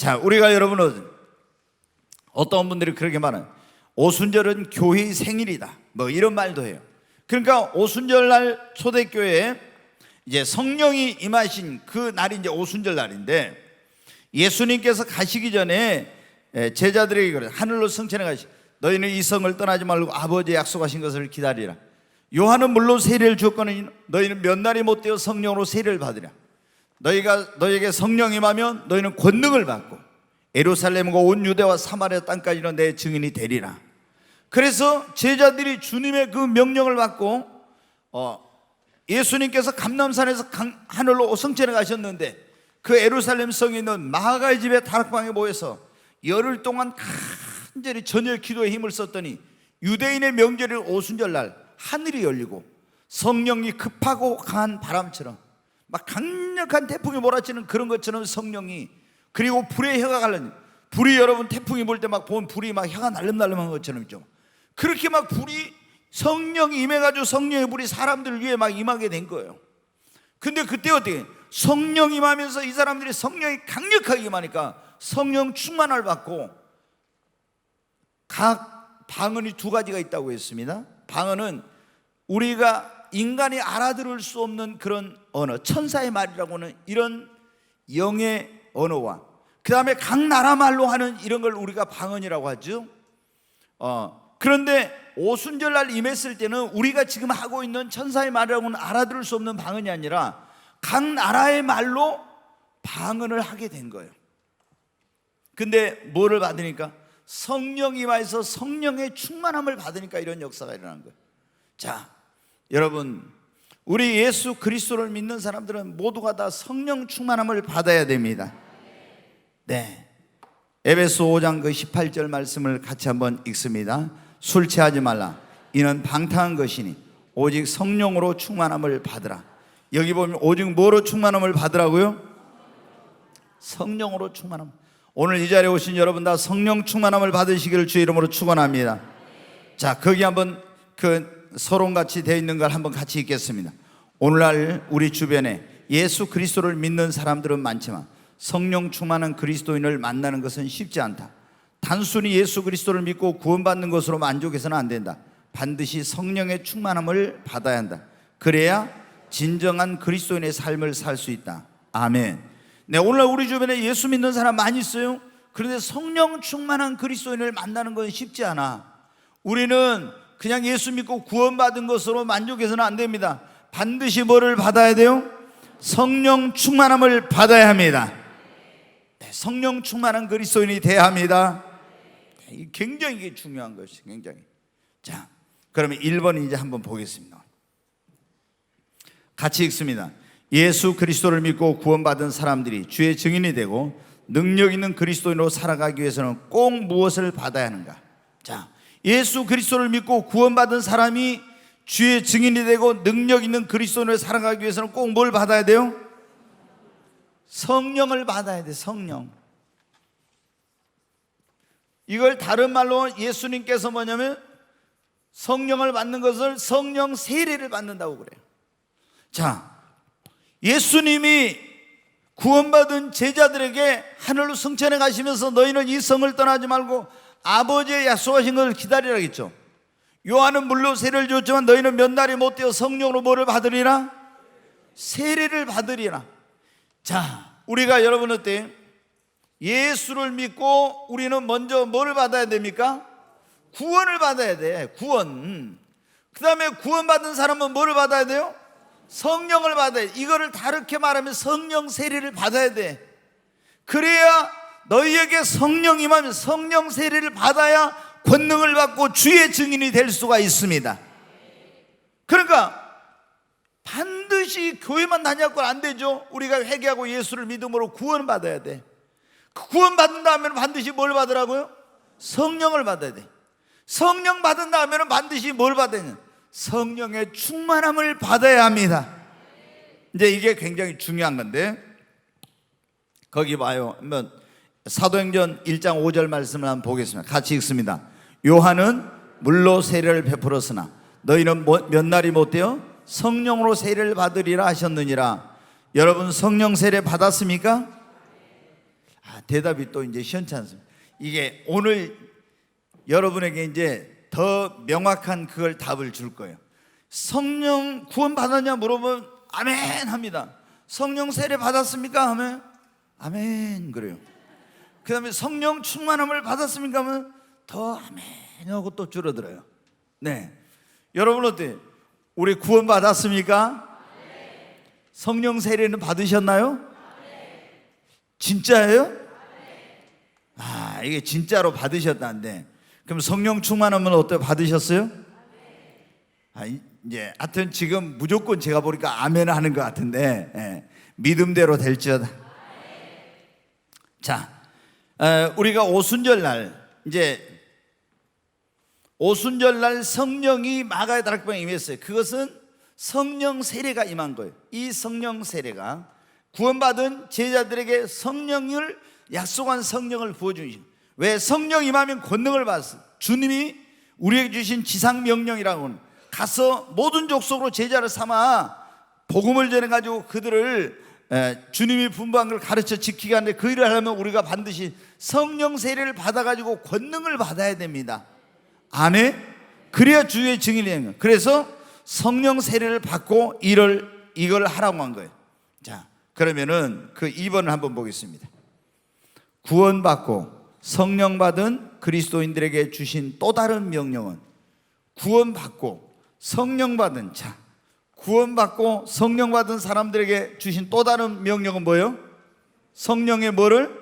자, 우리가 여러분은 어떤 분들이 그렇게 말하는 오순절은 교회의 생일이다 뭐 이런 말도 해요. 그러니까 오순절 날 초대교회에 이제 성령이 임하신 그 날이 이제 오순절 날인데, 예수님께서 가시기 전에 제자들에게 그래, 하늘로 승천해 가시, 너희는 이 성을 떠나지 말고 아버지의 약속하신 것을 기다리라. 요한은 물론 세례를 주었거늘 너희는 몇 날이 못 되어 성령으로 세례를 받으라. 너희에게 성령 임하면 너희는 권능을 받고 예루살렘과 온 유대와 사마리아 땅까지는 내 증인이 되리라. 그래서 제자들이 주님의 그 명령을 받고 예수님께서 감람산에서 하늘로 승천해 가셨는데, 그 예루살렘 성에 있는 마가의 집에 다락방에 모여서 열흘 동안 간절히 저녁 기도에 힘을 썼더니 유대인의 명절인 오순절날 하늘이 열리고 성령이 급하고 강한 바람처럼 막 강력한 태풍이 몰아치는 그런 것처럼 성령이, 그리고 불의 혀가 갈라니, 불이 여러분 태풍이 불 때 막 보면 불이 막 혀가 날름날름한 것처럼 있죠. 그렇게 막 불이, 성령이 임해가지고 성령의 불이 사람들 위에 막 임하게 된 거예요. 근데 그때 어떻게 성령 임하면서 이 사람들이 성령이 강력하게 임하니까 성령 충만을 받고, 각 방언이 두 가지가 있다고 했습니다. 방언은 우리가 인간이 알아들을 수 없는 그런 언어, 천사의 말이라고 하는 이런 영의 언어와, 그 다음에 각 나라 말로 하는 이런 걸 우리가 방언이라고 하죠. 그런데 오순절날 임했을 때는 우리가 지금 하고 있는 천사의 말이라고는 알아들을 수 없는 방언이 아니라 각 나라의 말로 방언을 하게 된 거예요. 근데 뭐를 받으니까? 성령 임하여서 성령의 충만함을 받으니까 이런 역사가 일어난 거예요. 자, 여러분, 우리 예수 그리스도를 믿는 사람들은 모두가 다 성령 충만함을 받아야 됩니다. 네, 에베소 5장 그 18절 말씀을 같이 한번 읽습니다. 술 취하지 말라, 이는 방탕한 것이니 오직 성령으로 충만함을 받으라. 여기 보면 오직 뭐로 충만함을 받으라고요? 성령으로 충만함. 오늘 이 자리에 오신 여러분 다 성령 충만함을 받으시기를 주의 이름으로 축원합니다. 자, 거기 한번 그 서론같이 되어 있는 걸 한번 같이 읽겠습니다. 오늘날 우리 주변에 예수 그리스도를 믿는 사람들은 많지만 성령 충만한 그리스도인을 만나는 것은 쉽지 않다. 단순히 예수 그리스도를 믿고 구원받는 것으로 만족해서는 안 된다. 반드시 성령의 충만함을 받아야 한다. 그래야 진정한 그리스도인의 삶을 살 수 있다. 아멘. 네, 오늘날 우리 주변에 예수 믿는 사람 많이 있어요. 그런데 성령 충만한 그리스도인을 만나는 건 쉽지 않아. 우리는 그냥 예수 믿고 구원받은 것으로 만족해서는 안 됩니다. 반드시 뭐를 받아야 돼요? 성령 충만함을 받아야 합니다. 네, 성령 충만한 그리스도인이 돼야 합니다. 굉장히 중요한 것이 굉장히. 자, 그러면 1번 이제 한번 보겠습니다. 같이 읽습니다. 예수 그리스도를 믿고 구원받은 사람들이 주의 증인이 되고 능력 있는 그리스도인으로 살아가기 위해서는 꼭 무엇을 받아야 하는가? 자, 예수 그리스도를 믿고 구원받은 사람이 주의 증인이 되고 능력 있는 그리스도인으로 살아가기 위해서는 꼭 뭘 받아야 돼요? 성령을 받아야 돼. 성령. 이걸 다른 말로 예수님께서 뭐냐면 성령을 받는 것을 성령 세례를 받는다고 그래요. 자, 예수님이 구원받은 제자들에게 하늘로 승천해 가시면서 너희는 이 성을 떠나지 말고 아버지의 약속하신 것을 기다리라 했죠. 요한은 물로 세례를 줬지만 너희는 몇 날이 못 되어 성령으로 뭐를 받으리라? 세례를 받으리라. 자, 우리가 여러분 어때요? 예수를 믿고 우리는 먼저 뭐를 받아야 됩니까? 구원을 받아야 돼. 구원. 그 다음에 구원받은 사람은 뭐를 받아야 돼요? 성령을 받아야 돼. 이거를 다르게 말하면 성령 세례를 받아야 돼. 그래야 너희에게 성령 임하면 성령 세례를 받아야 권능을 받고 주의 증인이 될 수가 있습니다. 그러니까 반드시 교회만 다녀갖고 안 되죠. 우리가 회개하고 예수를 믿음으로 구원받아야 돼. 구원 받은 다음에는 반드시 뭘 받으라고요? 성령을 받아야 돼. 성령 받은 다음에는 반드시 뭘 받아야 돼? 성령의 충만함을 받아야 합니다. 이제 이게 굉장히 중요한 건데, 거기 봐요. 한번 사도행전 1장 5절 말씀을 한번 보겠습니다. 같이 읽습니다. 요한은 물로 세례를 베풀었으나 너희는 몇 날이 못되어 성령으로 세례를 받으리라 하셨느니라. 여러분 성령 세례 받았습니까? 대답이 또 이제 시원치 않습니다. 이게 오늘 여러분에게 이제 더 명확한 그걸 답을 줄 거예요. 성령 구원 받았냐 물어보면 아멘 합니다. 성령 세례 받았습니까 하면 아멘 그래요. 그 다음에 성령 충만함을 받았습니까 하면 더 아멘 하고 또 줄어들어요. 네, 여러분 어때요? 우리 구원 받았습니까? 성령 세례는 받으셨나요? 진짜예요? 이게 진짜로 받으셨다는데, 그럼 성령 충만함은 어때요? 받으셨어요? 이제 하여튼 지금 무조건 제가 보니까 아멘 하는 것 같은데, 믿음대로 될지어다. 자, 우리가 오순절날 이제 오순절날 성령이 마가의 다락방에 임했어요. 그것은 성령 세례가 임한 거예요. 이 성령 세례가 구원받은 제자들에게 성령을 약속한 성령을 부어주신. 왜? 성령 임하면 권능을 받았어요. 주님이 우리에게 주신 지상 명령이라고는 가서 모든 족속으로 제자를 삼아 복음을 전해가지고 그들을 주님이 분부한 걸 가르쳐 지키게 하는데, 그 일을 하려면 우리가 반드시 성령 세례를 받아가지고 권능을 받아야 됩니다. 아멘. 그래야 주의 증인이 되는 거예요. 그래서 성령 세례를 받고 이걸 하라고 한 거예요. 자, 그러면은 그 2번을 한번 보겠습니다. 구원받고 성령 받은 그리스도인들에게 주신 또 다른 명령은, 구원받고 성령 받은 구원받고 성령 받은 사람들에게 주신 또 다른 명령은 뭐예요? 성령의 뭐를?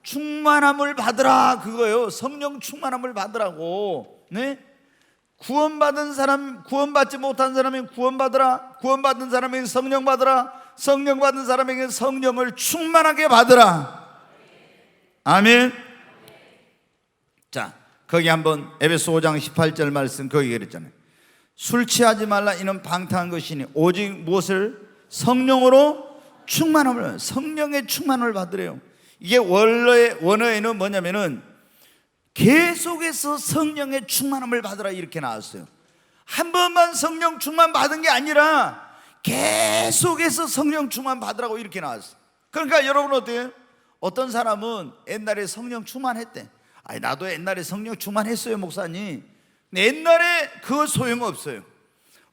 충만함을 받으라, 그거예요. 성령 충만함을 받으라고. 네? 구원받은 사람, 구원받지 못한 사람은 구원받으라. 구원받은 사람에게 성령 받으라. 성령 받은 사람에게 성령을 충만하게 받으라. 아멘. 자, 거기 한번 에베소 5장 18절 말씀 거기 그랬잖아요. 술 취하지 말라, 이는 방탕한 것이니 오직 무엇을? 성령으로 충만함을, 성령의 충만을 받으래요. 이게 원어에는 뭐냐면은 계속해서 성령의 충만함을 받으라 이렇게 나왔어요. 한 번만 성령 충만 받은 게 아니라 계속해서 성령 충만 받으라고 이렇게 나왔어요. 그러니까 여러분 어때요? 어떤 사람은 옛날에 성령 충만했대. 나도 옛날에 성령 충만했어요 목사님. 근데 옛날에 그거 소용없어요.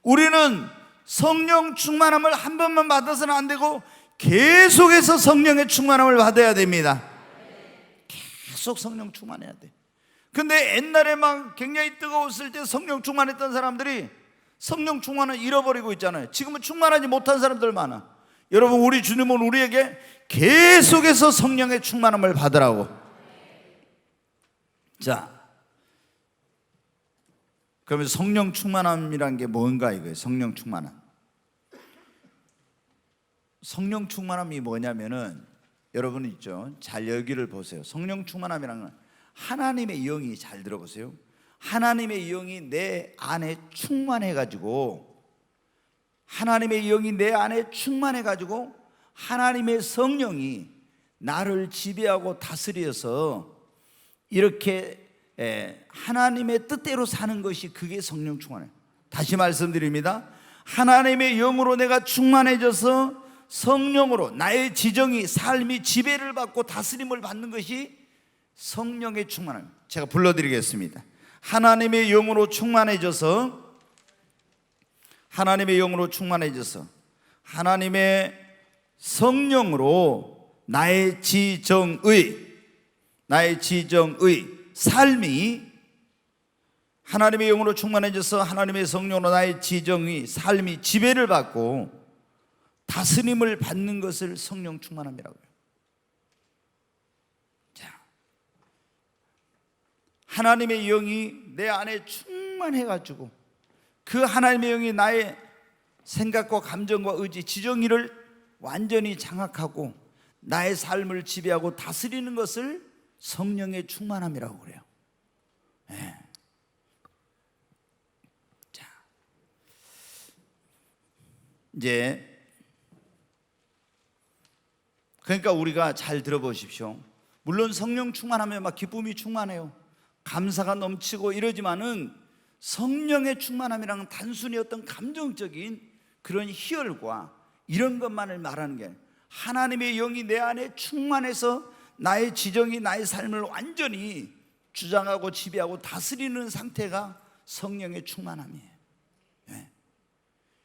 우리는 성령 충만함을 한 번만 받아서는 안 되고 계속해서 성령의 충만함을 받아야 됩니다. 계속 성령 충만해야 돼. 근데 옛날에 막 굉장히 뜨거웠을 때 성령 충만했던 사람들이 성령 충만을 잃어버리고 있잖아요. 지금은 충만하지 못한 사람들 많아. 여러분, 우리 주님은 우리에게 계속해서 성령의 충만함을 받으라고. 자, 그러면 성령 충만함이란 게 뭔가 이거예요. 성령 충만함. 성령 충만함이 뭐냐면은, 여러분 있죠, 잘 여기를 보세요. 성령 충만함이라는 건 하나님의 영이, 잘 들어보세요, 하나님의 영이 내 안에 충만해가지고, 하나님의 영이 내 안에 충만해가지고 하나님의 성령이 나를 지배하고 다스려서 이렇게 하나님의 뜻대로 사는 것이, 그게 성령 충만해요. 다시 말씀드립니다. 하나님의 영으로 내가 충만해져서 성령으로 나의 지정이, 삶이 지배를 받고 다스림을 받는 것이 성령의 충만함입니다. 제가 불러드리겠습니다. 하나님의 영으로 충만해져서, 하나님의 영으로 충만해져서 하나님의 성령으로 나의 지정의 삶이, 하나님의 영으로 충만해져서 하나님의 성령으로 나의 지정의 삶이 지배를 받고 다스림을 받는 것을 성령 충만함이라고 해요. 자, 하나님의 영이 내 안에 충만해가지고 그 하나님의 영이 나의 생각과 감정과 의지, 지정의를 완전히 장악하고 나의 삶을 지배하고 다스리는 것을 성령의 충만함이라고 그래요. 네. 자, 이제 그러니까 우리가 잘 들어보십시오. 물론 성령 충만하면 막 기쁨이 충만해요. 감사가 넘치고 이러지만은 성령의 충만함이란 단순히 어떤 감정적인 그런 희열과 이런 것만을 말하는 게 아니라 하나님의 영이 내 안에 충만해서 나의 지정이 나의 삶을 완전히 주장하고 지배하고 다스리는 상태가 성령의 충만함이에요. 예.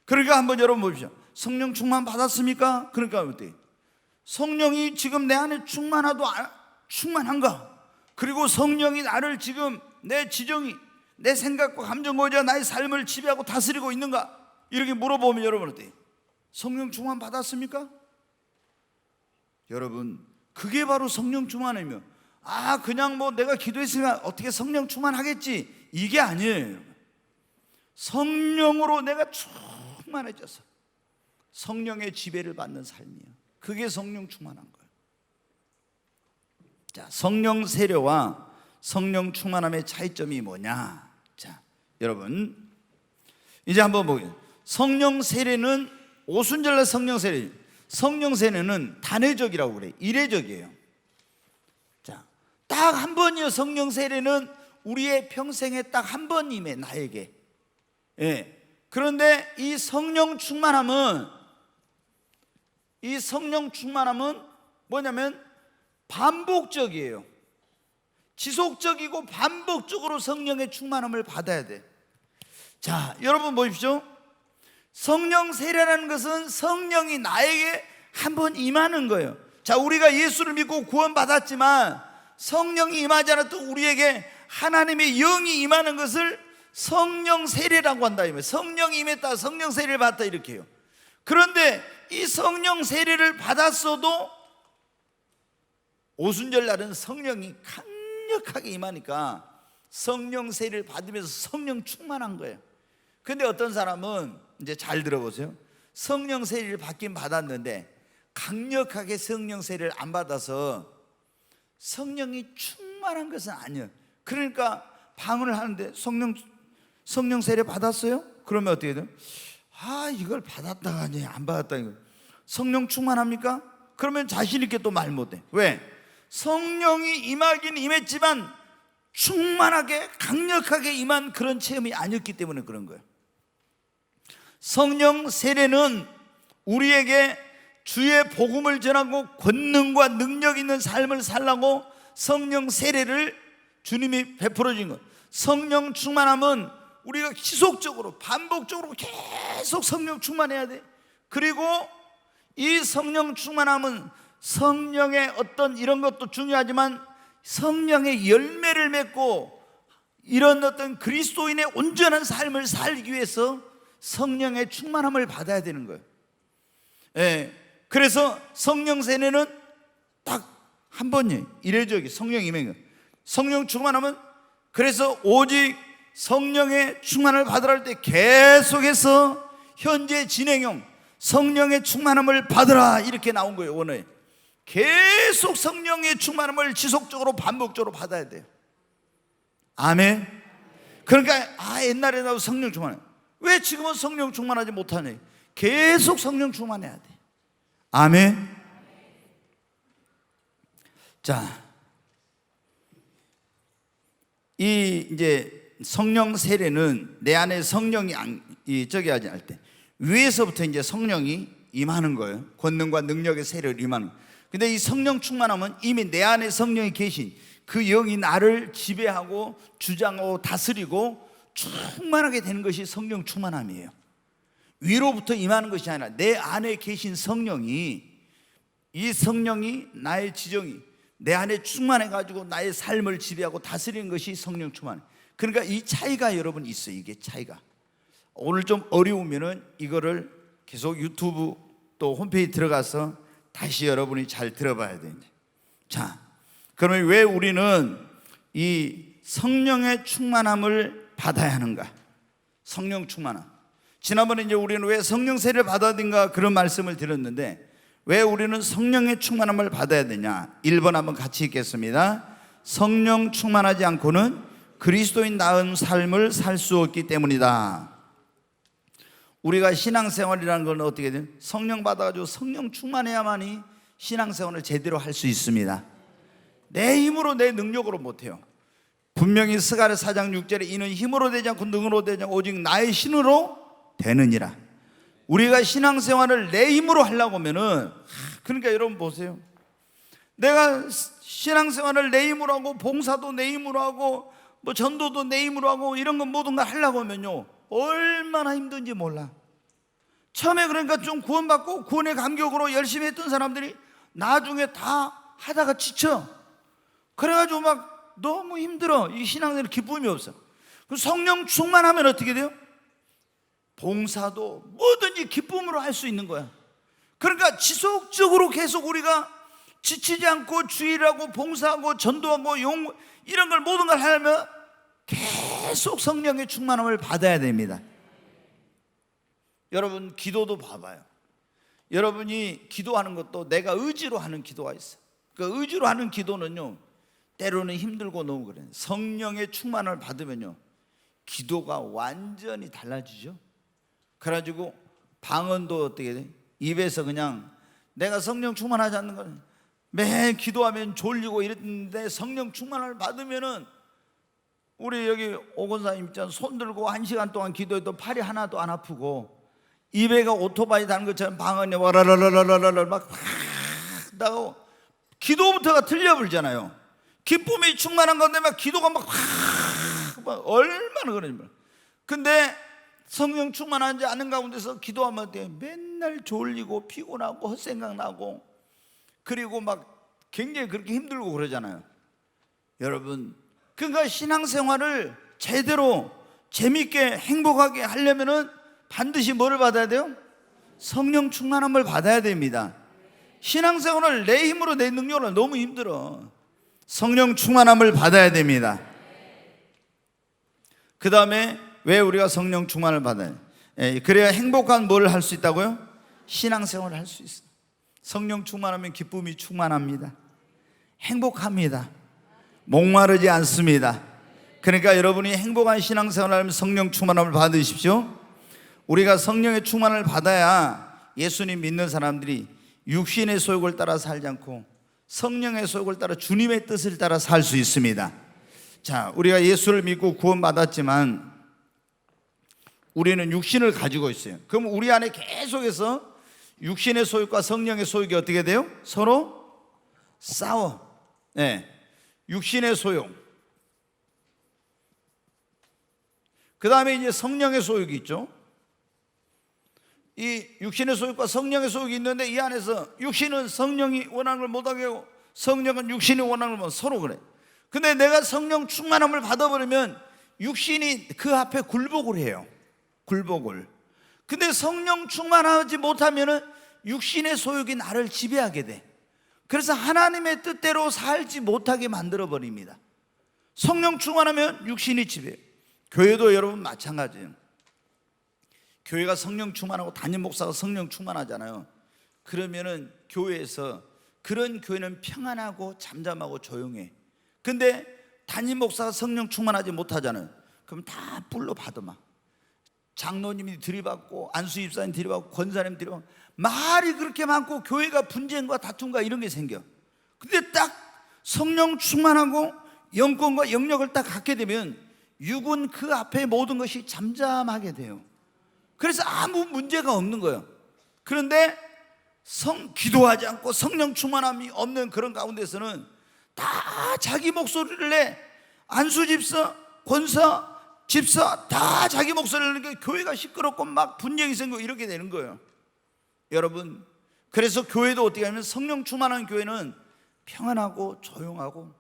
그러니까 한번 여러분 보십시오. 성령 충만 받았습니까? 그러니까 어때요? 성령이 지금 내 안에 충만한가? 그리고 성령이 나를 지금 내 지정이 내 생각과 감정과 나의 삶을 지배하고 다스리고 있는가? 이렇게 물어보면 여러분 어때요? 성령 충만 받았습니까? 여러분, 그게 바로 성령 충만이며, 그냥 뭐 내가 기도했으니까 어떻게 성령 충만하겠지, 이게 아니에요. 성령으로 내가 충만해져서 성령의 지배를 받는 삶이에요. 그게 성령 충만한 거예요. 자, 성령 세례와 성령 충만함의 차이점이 뭐냐? 자, 여러분 이제 한번 보겠습니다. 성령 세례는 오순절날 성령 세례, 성령 세례는 단회적이라고 그래요. 이례적이에요. 자, 딱 한 번이요. 성령 세례는 우리의 평생에 딱 한 번임에 나에게. 예. 그런데 이 성령 충만함은 뭐냐면 반복적이에요. 지속적이고 반복적으로 성령의 충만함을 받아야 돼. 자, 여러분 보십시오. 성령 세례라는 것은 성령이 나에게 한 번 임하는 거예요. 자, 우리가 예수를 믿고 구원받았지만 성령이 임하지 않아도 우리에게 하나님의 영이 임하는 것을 성령 세례라고 한다. 성령이 임했다, 성령 세례를 받았다, 이렇게 해요. 그런데 이 성령 세례를 받았어도 오순절 날은 성령이 강력하게 임하니까 성령 세례를 받으면서 성령 충만한 거예요. 근데 어떤 사람은, 이제 잘 들어보세요, 성령 세례를 받긴 받았는데 강력하게 성령 세례를 안 받아서 성령이 충만한 것은 아니에요. 그러니까 방언을 하는데 성령 세례 받았어요? 그러면 어떻게 돼요? 이걸 받았다가 아니 안 받았다, 이거 성령 충만합니까? 그러면 자신 있게 또 말 못해. 왜? 성령이 임하긴 임했지만 충만하게 강력하게 임한 그런 체험이 아니었기 때문에 그런 거예요. 성령 세례는 우리에게 주의 복음을 전하고 권능과 능력 있는 삶을 살라고 성령 세례를 주님이 베풀어 준 것. 성령 충만함은 우리가 지속적으로 반복적으로 계속 성령 충만해야 돼. 그리고 이 성령 충만함은 성령의 어떤 이런 것도 중요하지만 성령의 열매를 맺고 이런 어떤 그리스도인의 온전한 삶을 살기 위해서 성령의 충만함을 받아야 되는 거예요. 예. 그래서 성령 세례는 딱 한 번이에요. 이례적이 성령 임행. 성령 충만함은 그래서 오직 성령의 충만을 받으라 할 때 계속해서 현재 진행형 성령의 충만함을 받으라 이렇게 나온 거예요. 원어에 계속 성령의 충만함을 지속적으로 반복적으로 받아야 돼요. 아멘. 그러니까 옛날에 나도 성령 충만해, 왜 지금은 성령 충만하지 못하냐? 계속 성령 충만해야 돼. 아멘. 자, 이제 성령 세례는 내 안에 성령이 저기 하지 않을 때 위에서부터 이제 성령이 임하는 거예요. 권능과 능력의 세례를 임하는 거예요. 근데 이 성령 충만함은 이미 내 안에 성령이 계신 그 영이 나를 지배하고 주장하고 다스리고 충만하게 되는 것이 성령 충만함이에요. 위로부터 임하는 것이 아니라 내 안에 계신 성령이, 이 성령이 나의 지정이 내 안에 충만해가지고 나의 삶을 지배하고 다스리는 것이 성령 충만. 그러니까 이 차이가 여러분 있어요. 이게 차이가 오늘 좀 어려우면은 이거를 계속 유튜브 또 홈페이지 들어가서 다시 여러분이 잘 들어봐야 돼요. 자, 그러면 왜 우리는 이 성령의 충만함을 받아야 하는가? 성령 충만함. 지난번에 이제 우리는 왜 성령 세례를 받아야 되는가 그런 말씀을 드렸는데, 왜 우리는 성령의 충만함을 받아야 되냐? 1번 한번 같이 읽겠습니다. 성령 충만하지 않고는 그리스도인 나은 삶을 살 수 없기 때문이다. 우리가 신앙생활이라는 건 어떻게 돼요? 성령 받아가지고 성령 충만해야만이 신앙생활을 제대로 할 수 있습니다. 내 힘으로 내 능력으로 못해요. 분명히 스가랴 4장 6절에 이는 힘으로 되지 않고 능으로 되지 않고 오직 나의 신으로 되느니라. 우리가 신앙생활을 내 힘으로 하려고 하면은, 그러니까 여러분 보세요. 내가 신앙생활을 내 힘으로 하고 봉사도 내 힘으로 하고 뭐 전도도 내 힘으로 하고 이런 건 모든 걸 하려고 하면요 얼마나 힘든지 몰라. 처음에 그러니까 좀 구원받고 구원의 감격으로 열심히 했던 사람들이 나중에 다 하다가 지쳐. 그래가지고 막 너무 힘들어. 이 신앙생활에 기쁨이 없어. 성령 충만하면 어떻게 돼요? 봉사도 뭐든지 기쁨으로 할 수 있는 거야. 그러니까 지속적으로 계속 우리가 지치지 않고 주일하고 봉사하고 전도하고 이런 걸 모든 걸 하려면 계속 성령의 충만함을 받아야 됩니다. 여러분 기도도 봐봐요. 여러분이 기도하는 것도 내가 의지로 하는 기도가 있어요. 그 의지로 하는 기도는요 때로는 힘들고 너무 그래요. 성령의 충만을 받으면요 기도가 완전히 달라지죠. 그래가지고 방언도 어떻게 돼? 입에서 그냥 내가 성령 충만하지 않는 건 매일 기도하면 졸리고 이랬는데 성령 충만을 받으면은 우리 여기 오건사님 있잖아요. 손 들고 1시간 동안 기도해도 팔이 하나도 안 아프고 입에가 오토바이 다는 것처럼 방언이 와라라라라라라 막 나가고 기도부터가 틀려버리잖아요. 기쁨이 충만한 건데 막 기도가 막 얼마나 그러냐. 근데 성령 충만하지 않은 가운데서 기도하면 맨날 졸리고 피곤하고 헛생각 나고 그리고 막 굉장히 그렇게 힘들고 그러잖아요. 여러분 그러니까 신앙생활을 제대로 재밌게 행복하게 하려면은 반드시 뭐를 받아야 돼요? 성령 충만함을 받아야 됩니다. 신앙생활을 내 힘으로 내 능력으로 너무 힘들어. 성령 충만함을 받아야 됩니다. 그 다음에 왜 우리가 성령 충만을 받아요? 그래야 행복한 뭘 할 수 있다고요? 신앙생활을 할 수 있어요. 성령 충만하면 기쁨이 충만합니다. 행복합니다. 목마르지 않습니다. 그러니까 여러분이 행복한 신앙생활을 하면 성령 충만함을 받으십시오. 우리가 성령의 충만을 받아야 예수님 믿는 사람들이 육신의 소욕을 따라 살지 않고 성령의 소욕을 따라 주님의 뜻을 따라 살 수 있습니다. 자, 우리가 예수를 믿고 구원받았지만 우리는 육신을 가지고 있어요. 그럼 우리 안에 계속해서 육신의 소욕과 성령의 소욕이 어떻게 돼요? 서로 싸워. 네. 육신의 소욕. 그 다음에 이제 성령의 소욕이 있죠. 이 육신의 소욕과 성령의 소욕이 있는데 이 안에서 육신은 성령이 원하는 걸 못하게 하고 성령은 육신이 원하는 걸 서로 그래. 근데 내가 성령 충만함을 받아버리면 육신이 그 앞에 굴복을 해요. 굴복을. 근데 성령 충만하지 못하면은 육신의 소욕이 나를 지배하게 돼. 그래서 하나님의 뜻대로 살지 못하게 만들어 버립니다. 성령 충만하면 육신이 지배해요. 교회도 여러분 마찬가지예요. 교회가 성령 충만하고 담임 목사가 성령 충만하잖아요. 그러면은 교회에서 그런 교회는 평안하고 잠잠하고 조용해. 근데 담임 목사가 성령 충만하지 못하잖아요. 그럼 다 뿔로 받아마. 장로님이 들이받고 안수 집사님 들이받고 권사님 들이받고 말이 그렇게 많고 교회가 분쟁과 다툼과 이런 게 생겨. 근데 딱 성령 충만하고 영권과 영역을 딱 갖게 되면 육은 그 앞에 모든 것이 잠잠하게 돼요. 그래서 아무 문제가 없는 거예요. 그런데 기도하지 않고 성령 충만함이 없는 그런 가운데서는 다 자기 목소리를 내. 안수 집사, 권사, 집사 다 자기 목소리를 내니까 교회가 시끄럽고 막 분쟁이 생기고 이렇게 되는 거예요. 여러분, 그래서 교회도 어떻게 하면 성령 충만한 교회는 평안하고 조용하고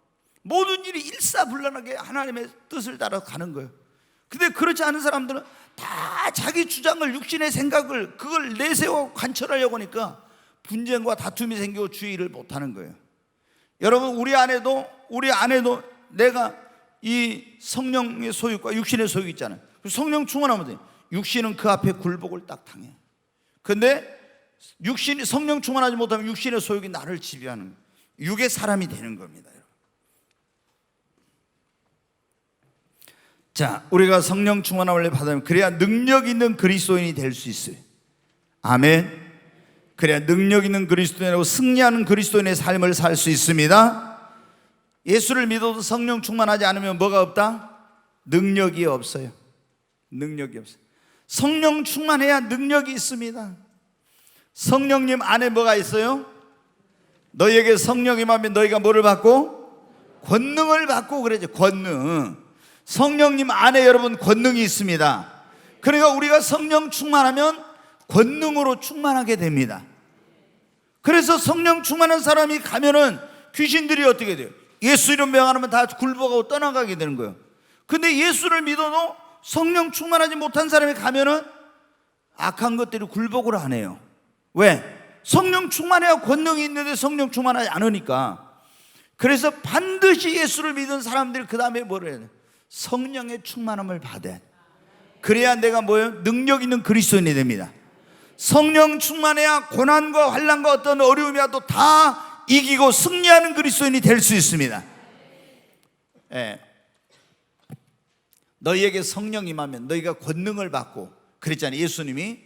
모든 일이 일사불란하게 하나님의 뜻을 따라 가는 거예요. 근데 그렇지 않은 사람들은 다 자기 주장을 육신의 생각을 그걸 내세워 관철하려고 하니까 분쟁과 다툼이 생기고 주의를 못하는 거예요. 여러분, 우리 안에도 내가 이 성령의 소유과 육신의 소유가 있잖아요. 성령 충만하면 돼요. 육신은 그 앞에 굴복을 딱 당해. 근데 성령 충만하지 못하면 육신의 소유가 나를 지배하는 육의 사람이 되는 겁니다. 자, 우리가 성령 충만함을 받으면 그래야 능력 있는 그리스도인이 될 수 있어요. 아멘. 그래야 능력 있는 그리스도인이고 승리하는 그리스도인의 삶을 살 수 있습니다. 예수를 믿어도 성령 충만하지 않으면 뭐가 없다? 능력이 없어요. 능력이 없어요. 성령 충만해야 능력이 있습니다. 성령님 안에 뭐가 있어요? 너희에게 성령이 임하면 너희가 뭐를 받고? 권능을 받고 그러죠. 권능. 성령님 안에 여러분 권능이 있습니다. 그러니까 우리가 성령 충만하면 권능으로 충만하게 됩니다. 그래서 성령 충만한 사람이 가면은 귀신들이 어떻게 돼요? 예수 이름 명하면 다 굴복하고 떠나가게 되는 거예요. 근데 예수를 믿어도 성령 충만하지 못한 사람이 가면은 악한 것들이 굴복을 안 해요. 왜? 성령 충만해야 권능이 있는데 성령 충만하지 않으니까. 그래서 반드시 예수를 믿은 사람들이 그 다음에 뭐를 해야 돼? 성령의 충만함을 받아야 돼. 그래야 내가 뭐예요? 능력 있는 그리스도인이 됩니다. 성령 충만해야 고난과 환난과 어떤 어려움이 와도 다 이기고 승리하는 그리스도인이 될 수 있습니다. 예. 너희에게 성령 임하면 너희가 권능을 받고, 그랬잖아요. 예수님이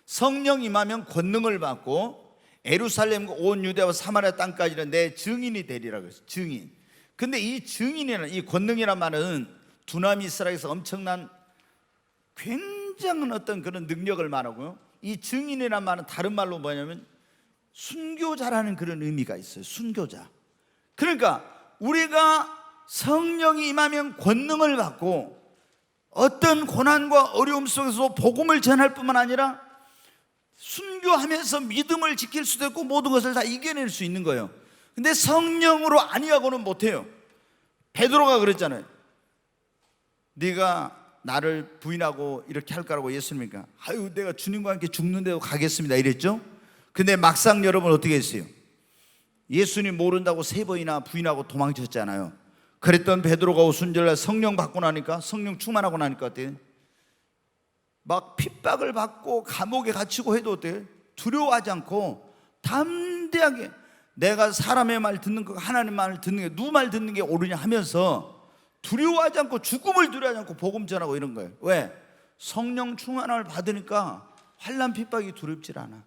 성령 임하면 권능을 받고 예루살렘과 온 유대와 사마리아 땅까지는 내 증인이 되리라고 했어요. 증인. 근데 이 증인이라는 이 권능이란 말은 두나미스라에서 엄청난 굉장한 어떤 그런 능력을 말하고요. 이 증인이란 말은 다른 말로 뭐냐면 순교자라는 그런 의미가 있어요. 순교자. 그러니까 우리가 성령이 임하면 권능을 받고 어떤 고난과 어려움 속에서 복음을 전할 뿐만 아니라 순교하면서 믿음을 지킬 수도 있고 모든 것을 다 이겨낼 수 있는 거예요. 근데 성령으로 아니하고는 못해요. 베드로가 그랬잖아요. 네가 나를 부인하고 이렇게 할 거라고 예수님이니까 아유 내가 주님과 함께 죽는데도 가겠습니다 이랬죠. 근데 막상 여러분 어떻게 했어요? 예수님 모른다고 3번이나 부인하고 도망쳤잖아요. 그랬던 베드로가 오순절날 성령 받고 나니까, 성령 충만하고 나니까 어때요? 막 핍박을 받고 감옥에 갇히고 해도 어때요? 두려워하지 않고 담대하게 내가 사람의 말 듣는 거, 하나님 말 듣는 게, 누구 말 듣는 게 옳으냐 하면서 두려워하지 않고, 죽음을 두려워하지 않고 복음 전하고 이런 거예요. 왜? 성령 충만함을 받으니까 환난 핍박이 두렵질 않아.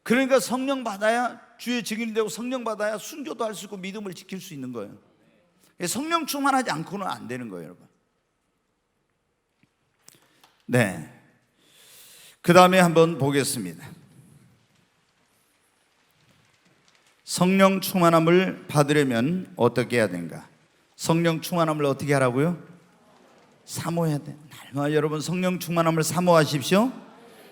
그러니까 성령 받아야 주의 증인이 되고 성령 받아야 순교도 할 수 있고 믿음을 지킬 수 있는 거예요. 성령 충만하지 않고는 안 되는 거예요, 여러분. 네. 그 다음에 한번 보겠습니다. 성령 충만함을 받으려면 어떻게 해야 되는가? 성령 충만함을 어떻게 하라고요? 사모해야 돼. 날마다 여러분 성령 충만함을 사모하십시오.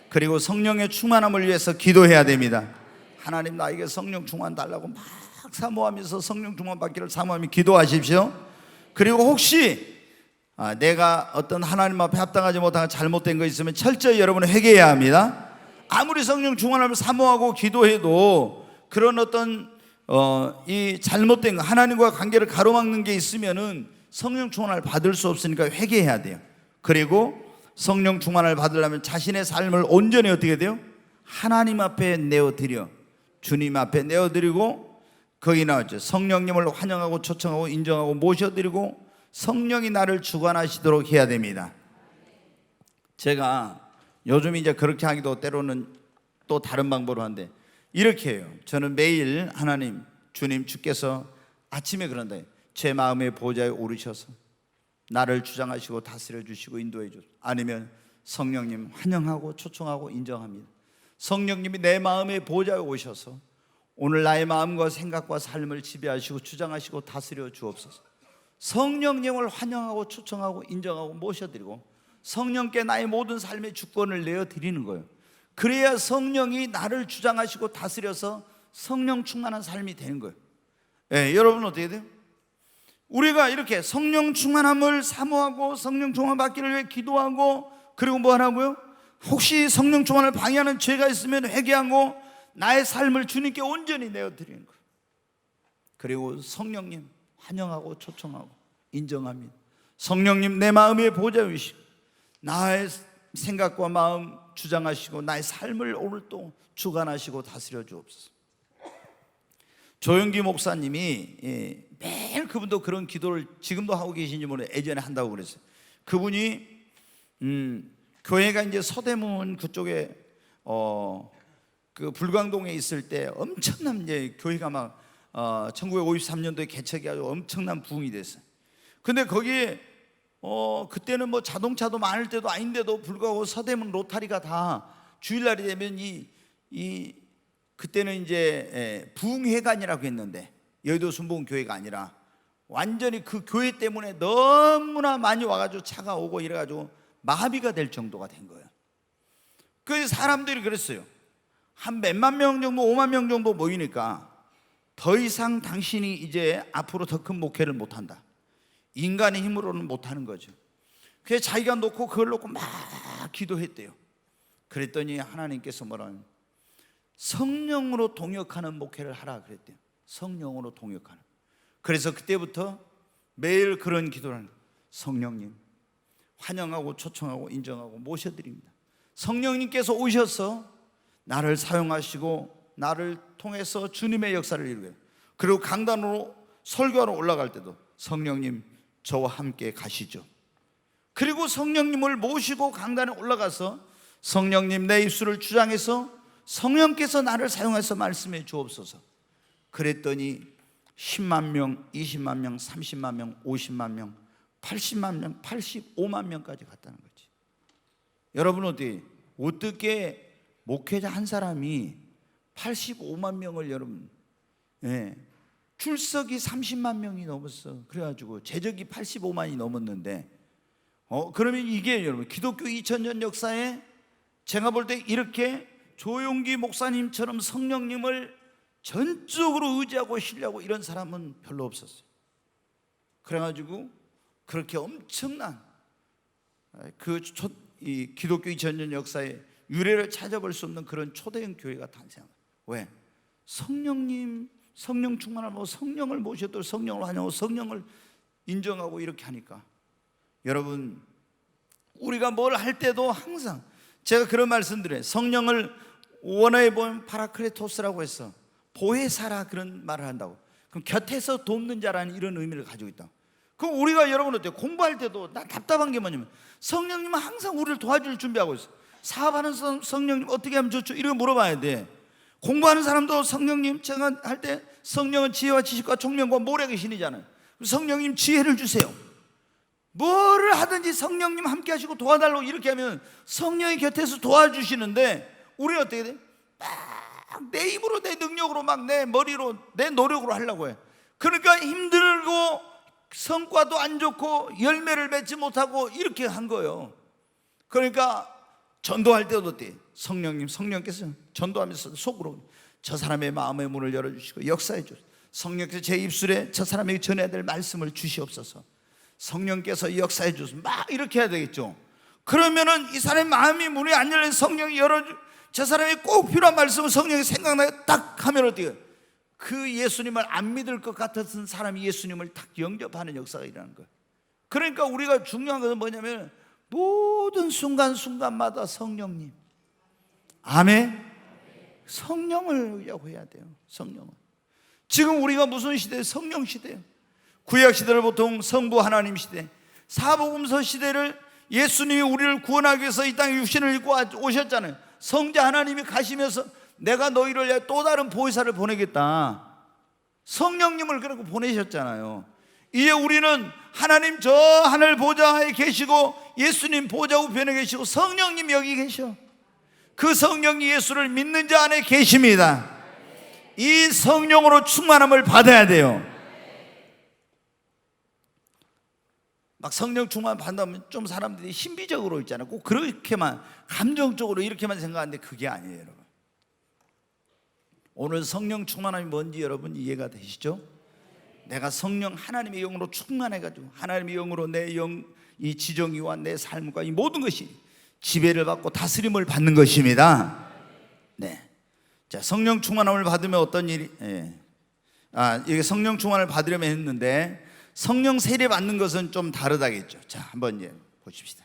그리고 성령의 충만함을 위해서 기도해야 됩니다. 하나님 나에게 성령 충만 달라고 막 사모하면서 성령 충만 받기를 사모하며 기도하십시오. 그리고 혹시 내가 어떤 하나님 앞에 합당하지 못한 잘못된 거 있으면 철저히 여러분은 회개해야 합니다. 아무리 성령 충만함을 사모하고 기도해도 그런 어떤 이 잘못된 거, 하나님과 관계를 가로막는 게 있으면은 성령 충만을 받을 수 없으니까 회개해야 돼요. 그리고 성령 충만을 받으려면 자신의 삶을 온전히 어떻게 돼요? 하나님 앞에 내어드려, 주님 앞에 내어드리고, 거기 나왔죠. 성령님을 환영하고 초청하고 인정하고 모셔드리고 성령이 나를 주관하시도록 해야 됩니다. 제가 요즘 이제 그렇게 하기도 때로는 또 다른 방법으로 하는데 이렇게 해요. 저는 매일 하나님, 주님, 주께서 아침에 그런다. 제 마음의 보좌에 오르셔서 나를 주장하시고 다스려 주시고 인도해 주시고, 아니면 성령님 환영하고 초청하고 인정합니다. 성령님이 내 마음의 보좌에 오셔서 오늘 나의 마음과 생각과 삶을 지배하시고 주장하시고 다스려 주옵소서. 성령님을 환영하고 초청하고 인정하고 모셔드리고 성령께 나의 모든 삶의 주권을 내어드리는 거예요. 그래야 성령이 나를 주장하시고 다스려서 성령 충만한 삶이 되는 거예요. 여러분 어떻게 돼요? 우리가 이렇게 성령 충만함을 사모하고 성령 충만 받기를 위해 기도하고, 그리고 뭐 하라고요? 혹시 성령 충만을 방해하는 죄가 있으면 회개하고 나의 삶을 주님께 온전히 내어드리는 거예요. 그리고 성령님 환영하고 초청하고 인정합니다. 성령님 내 마음의 보좌이시고 나의 생각과 마음 주장하시고 나의 삶을 오늘 또 주관하시고 다스려 주옵소서. 조영기 목사님이 매일 그분도 그런 기도를 지금도 하고 계신지 모르겠어요. 예전에 한다고 그랬어요. 그분이 교회가 이제 서대문 그쪽에 그 불광동에 있을 때 엄청난 이제 교회가 막 1953년도에 개척이 아주 엄청난 부흥이 됐어요. 근데 거기에 그때는 뭐 자동차도 많을 때도 아닌데도 불구하고 서대문 로타리가 다 주일날이 되면 이 그때는 이제 부흥회관이라고 했는데 여의도 순복음교회가 아니라 완전히 그 교회 때문에 너무나 많이 와가지고 차가 오고 이래가지고 마비가 될 정도가 된 거예요. 그 사람들이 그랬어요. 한 몇만 명 정도, 5만 명 정도 모이니까 더 이상 당신이 이제 앞으로 더 큰 목회를 못한다. 인간의 힘으로는 못하는 거죠. 그래서 자기가 놓고 그걸 놓고 막 기도했대요. 그랬더니 하나님께서 뭐라는, 성령으로 동역하는 목회를 하라 그랬대요. 성령으로 동역하는. 그래서 그때부터 매일 그런 기도를 하는 거예요. 성령님 환영하고 초청하고 인정하고 모셔드립니다. 성령님께서 오셔서 나를 사용하시고 나를 통해서 주님의 역사를 이루게. 그리고 강단으로 설교하러 올라갈 때도 성령님 저와 함께 가시죠. 그리고 성령님을 모시고 강단에 올라가서 성령님 내 입술을 주장해서 성령께서 나를 사용해서 말씀해 주옵소서. 그랬더니 10만 명, 20만 명, 30만 명, 50만 명, 80만 명, 85만 명까지 갔다는 거지. 여러분 어떻게 목회자 한 사람이 85만 명을 여러분, 출석이 30만 명이 넘었어. 그래가지고 제적이 85만이 넘었는데, 그러면 이게 여러분 기독교 2000년 역사에 제가 볼 때 이렇게 조용기 목사님처럼 성령님을 전적으로 의지하고 신뢰하고 이런 사람은 별로 없었어요. 그래가지고 그렇게 엄청난 이 기독교 2000년 역사에 유래를 찾아볼 수 없는 그런 초대형 교회가 탄생한 거예요. 왜? 성령님, 성령 충만하고 성령을 모셔도 성령을 환영하고 성령을 인정하고 이렇게 하니까, 여러분 우리가 뭘 할 때도 항상 제가 그런 말씀 드려요. 성령을 원어에 보면 파라크레토스라고 해서 보혜사라 그런 말을 한다고. 그럼 곁에서 돕는 자라는 이런 의미를 가지고 있다. 그럼 우리가 여러분 어때요? 공부할 때도 나 답답한 게 뭐냐면 성령님은 항상 우리를 도와줄 준비하고 있어. 사업하는 성령님 어떻게 하면 좋죠? 이렇게 물어봐야 돼. 공부하는 사람도 성령님, 제가 할 때 성령은 지혜와 지식과 총명과 모략의 신이잖아요. 성령님 지혜를 주세요. 뭐를 하든지 성령님 함께 하시고 도와달라고 이렇게 하면 성령이 곁에서 도와주시는데, 우리는 어떻게 돼? 막 내 입으로 내 능력으로 막 내 머리로 내 노력으로 하려고 해. 그러니까 힘들고 성과도 안 좋고 열매를 맺지 못하고 이렇게 한 거예요. 그러니까 전도할 때도 어때? 성령께서 전도하면서 속으로 저 사람의 마음의 문을 열어주시고 역사해 주시고, 성령께서 제 입술에 저 사람에게 전해야 될 말씀을 주시옵소서. 성령께서 역사해 주소서. 막 이렇게 해야 되겠죠. 그러면은 이 사람의 마음이 문이 안 열린 성령이 저 사람이 꼭 필요한 말씀을 성령이 생각나게 딱 하면 어떻게, 그 예수님을 안 믿을 것 같았던 사람이 예수님을 딱 영접하는 역사가 일어나는 거예요. 그러니까 우리가 중요한 것은 뭐냐면 모든 순간순간마다 성령님, 아멘, 성령을 의하고 해야 돼요. 성령을. 지금 우리가 무슨 시대예요? 성령 시대예요. 구약 시대를 보통 성부 하나님 시대, 사복음서 시대를 예수님이 우리를 구원하기 위해서 이 땅에 육신을 입고 오셨잖아요. 성자 하나님이 가시면서 내가 너희를 위해 또 다른 보혜사를 보내겠다, 성령님을 그렇게 보내셨잖아요. 이제 우리는 하나님 저 하늘 보좌에 계시고 예수님 보좌 우편에 계시고 성령님 여기 계셔. 그 성령이 예수를 믿는 자 안에 계십니다. 이 성령으로 충만함을 받아야 돼요. 막 성령 충만 받으면 좀 사람들이 신비적으로 있잖아요. 꼭 그렇게만 감정적으로 이렇게만 생각하는데 그게 아니에요, 여러분. 오늘 성령 충만함이 뭔지 여러분 이해가 되시죠? 내가 성령 하나님의 영으로 충만해가지고 하나님의 영으로 내 영, 이 지정이와 내 삶과 이 모든 것이 지배를 받고 다스림을 받는 것입니다. 네. 자, 성령 충만함을 받으면 어떤 일이? 이게 성령 충만을 받으려면 했는데 성령 세례 받는 것은 좀 다르다겠죠. 자, 한번 보십시다.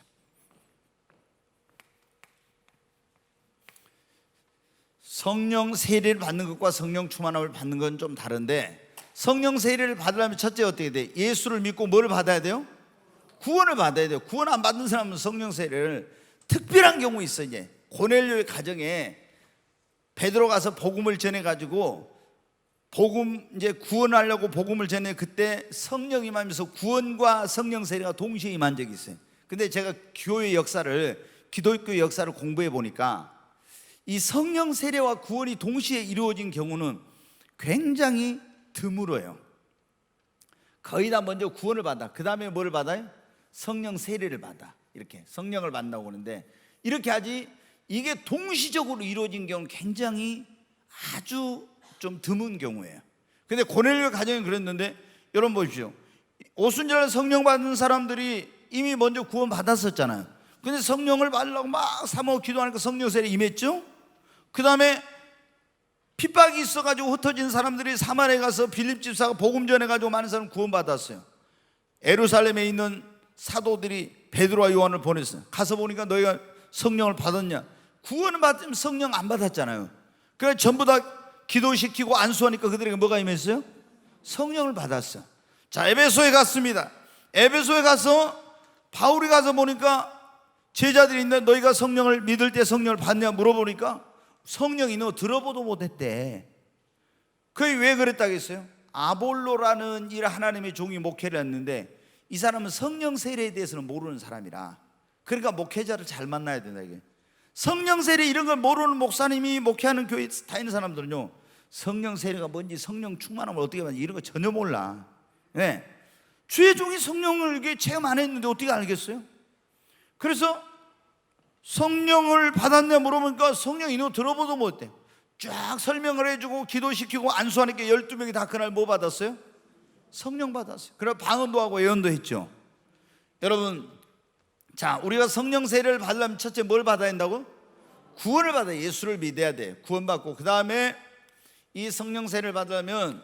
성령 세례를 받는 것과 성령 충만함을 받는 건 좀 다른데, 성령 세례를 받으려면 첫째 어떻게 돼? 예수를 믿고 뭘 받아야 돼요? 구원을 받아야 돼요. 구원 안 받는 사람은 성령 세례를, 특별한 경우 있어. 이제 고넬료의 가정에 베드로 가서 복음을 전해 가지고 복음 이제 구원하려고 복음을 전해, 그때 성령 임하면서 구원과 성령 세례가 동시에 임한 적이 있어요. 근데 제가 교회 역사를, 기독교 역사를 공부해 보니까 이 성령 세례와 구원이 동시에 이루어진 경우는 굉장히 드물어요. 거의 다 먼저 구원을 받아, 그 다음에 뭐를 받아요? 성령 세례를 받아. 이렇게 성령을 만나고 오는데, 이렇게 하지 이게 동시적으로 이루어진 경우는 굉장히 아주 좀 드문 경우예요. 근데 고넬료 가정이 그랬는데, 여러분 보십시오. 오순절날 성령 받은 사람들이 이미 먼저 구원 받았었잖아요. 근데 성령을 받으려고 막 사모하고 기도하니까 성령 세례 임했죠. 그 다음에 핍박이 있어가지고 흩어진 사람들이 사마리아에 가서 빌립 집사가 복음 전해가지고 많은 사람 구원 받았어요. 예루살렘에 있는 사도들이 베드로와 요한을 보냈어요. 가서 보니까 너희가 성령을 받았냐? 구원을 받으면 성령 안 받았잖아요. 그래서 전부 다 기도시키고 안수하니까 그들에게 뭐가 임했어요? 성령을 받았어요. 자, 에베소에 갔습니다. 에베소에 가서 바울이 가서 보니까 제자들이 있는데 너희가 성령을 믿을 때 성령을 받냐 물어보니까 성령이 너 들어보도 못했대. 그게 왜 그랬다겠어요? 아볼로라는 일 하나님의 종이 목회를 했는데 이 사람은 성령 세례에 대해서는 모르는 사람이라, 그러니까 목회자를 잘 만나야 된다. 이게 성령 세례 이런 걸 모르는 목사님이 목회하는 교회 다니는 사람들은요, 성령 세례가 뭔지, 성령 충만함을 어떻게 받는지 이런 거 전혀 몰라. 네. 주의 종이 성령을 이게 체험 안 했는데 어떻게 알겠어요? 그래서 성령을 받았냐 물어보니까 성령이 너 들어보도 못해. 쫙 설명을 해주고 기도시키고 안수하니까 12명이 다 그날 뭐 받았어요? 성령 받았어요. 그래서 방언도 하고 예언도 했죠. 여러분, 자, 우리가 성령 세례를 받으려면 첫째 뭘 받아야 한다고? 구원을 받아야, 예수를 믿어야 돼. 구원받고 그 다음에 이 성령 세례를 받으려면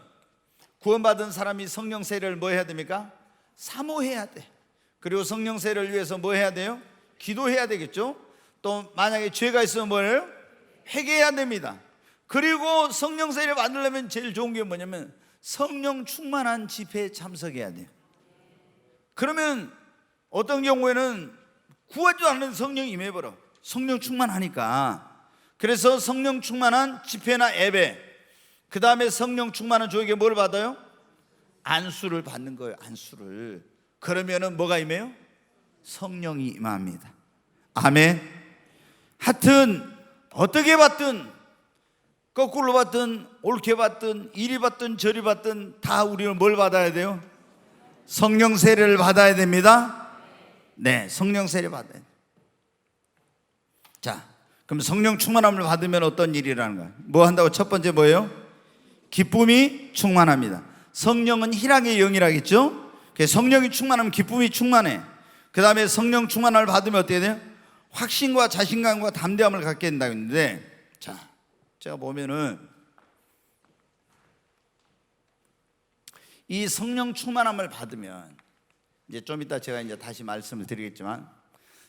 구원받은 사람이 성령 세례를 뭐 해야 됩니까? 사모해야 돼. 그리고 성령 세례를 위해서 뭐 해야 돼요? 기도해야 되겠죠. 또 만약에 죄가 있으면 뭐예요? 회개해야 됩니다. 그리고 성령 세례를 받으려면 제일 좋은 게 뭐냐면 성령 충만한 집회에 참석해야 돼요. 그러면 어떤 경우에는 구하지도 않는 성령이 임해버려. 성령 충만하니까. 그래서 성령 충만한 집회나 예배, 그 다음에 성령 충만한 조에게 뭘 받아요? 안수를 받는 거예요. 안수를. 그러면은 뭐가 임해요? 성령이 임합니다. 아멘. 하여튼 어떻게 받든, 거꾸로 받든, 옳게 받든, 이리 받든 저리 받든 다 우리는 뭘 받아야 돼요? 성령 세례를 받아야 됩니다. 네, 성령 세례 받아야 돼요. 자, 그럼 성령 충만함을 받으면 어떤 일이라는 거예요? 뭐 한다고? 첫 번째 뭐예요? 기쁨이 충만합니다. 성령은 희락의 영이라겠죠? 성령이 충만하면 기쁨이 충만해. 그 다음에 성령 충만함을 받으면 어떻게 돼요? 확신과 자신감과 담대함을 갖게 된다고 했는데, 자, 제가 보면은 이 성령 충만함을 받으면, 이제 좀 이따 제가 이제 다시 말씀을 드리겠지만,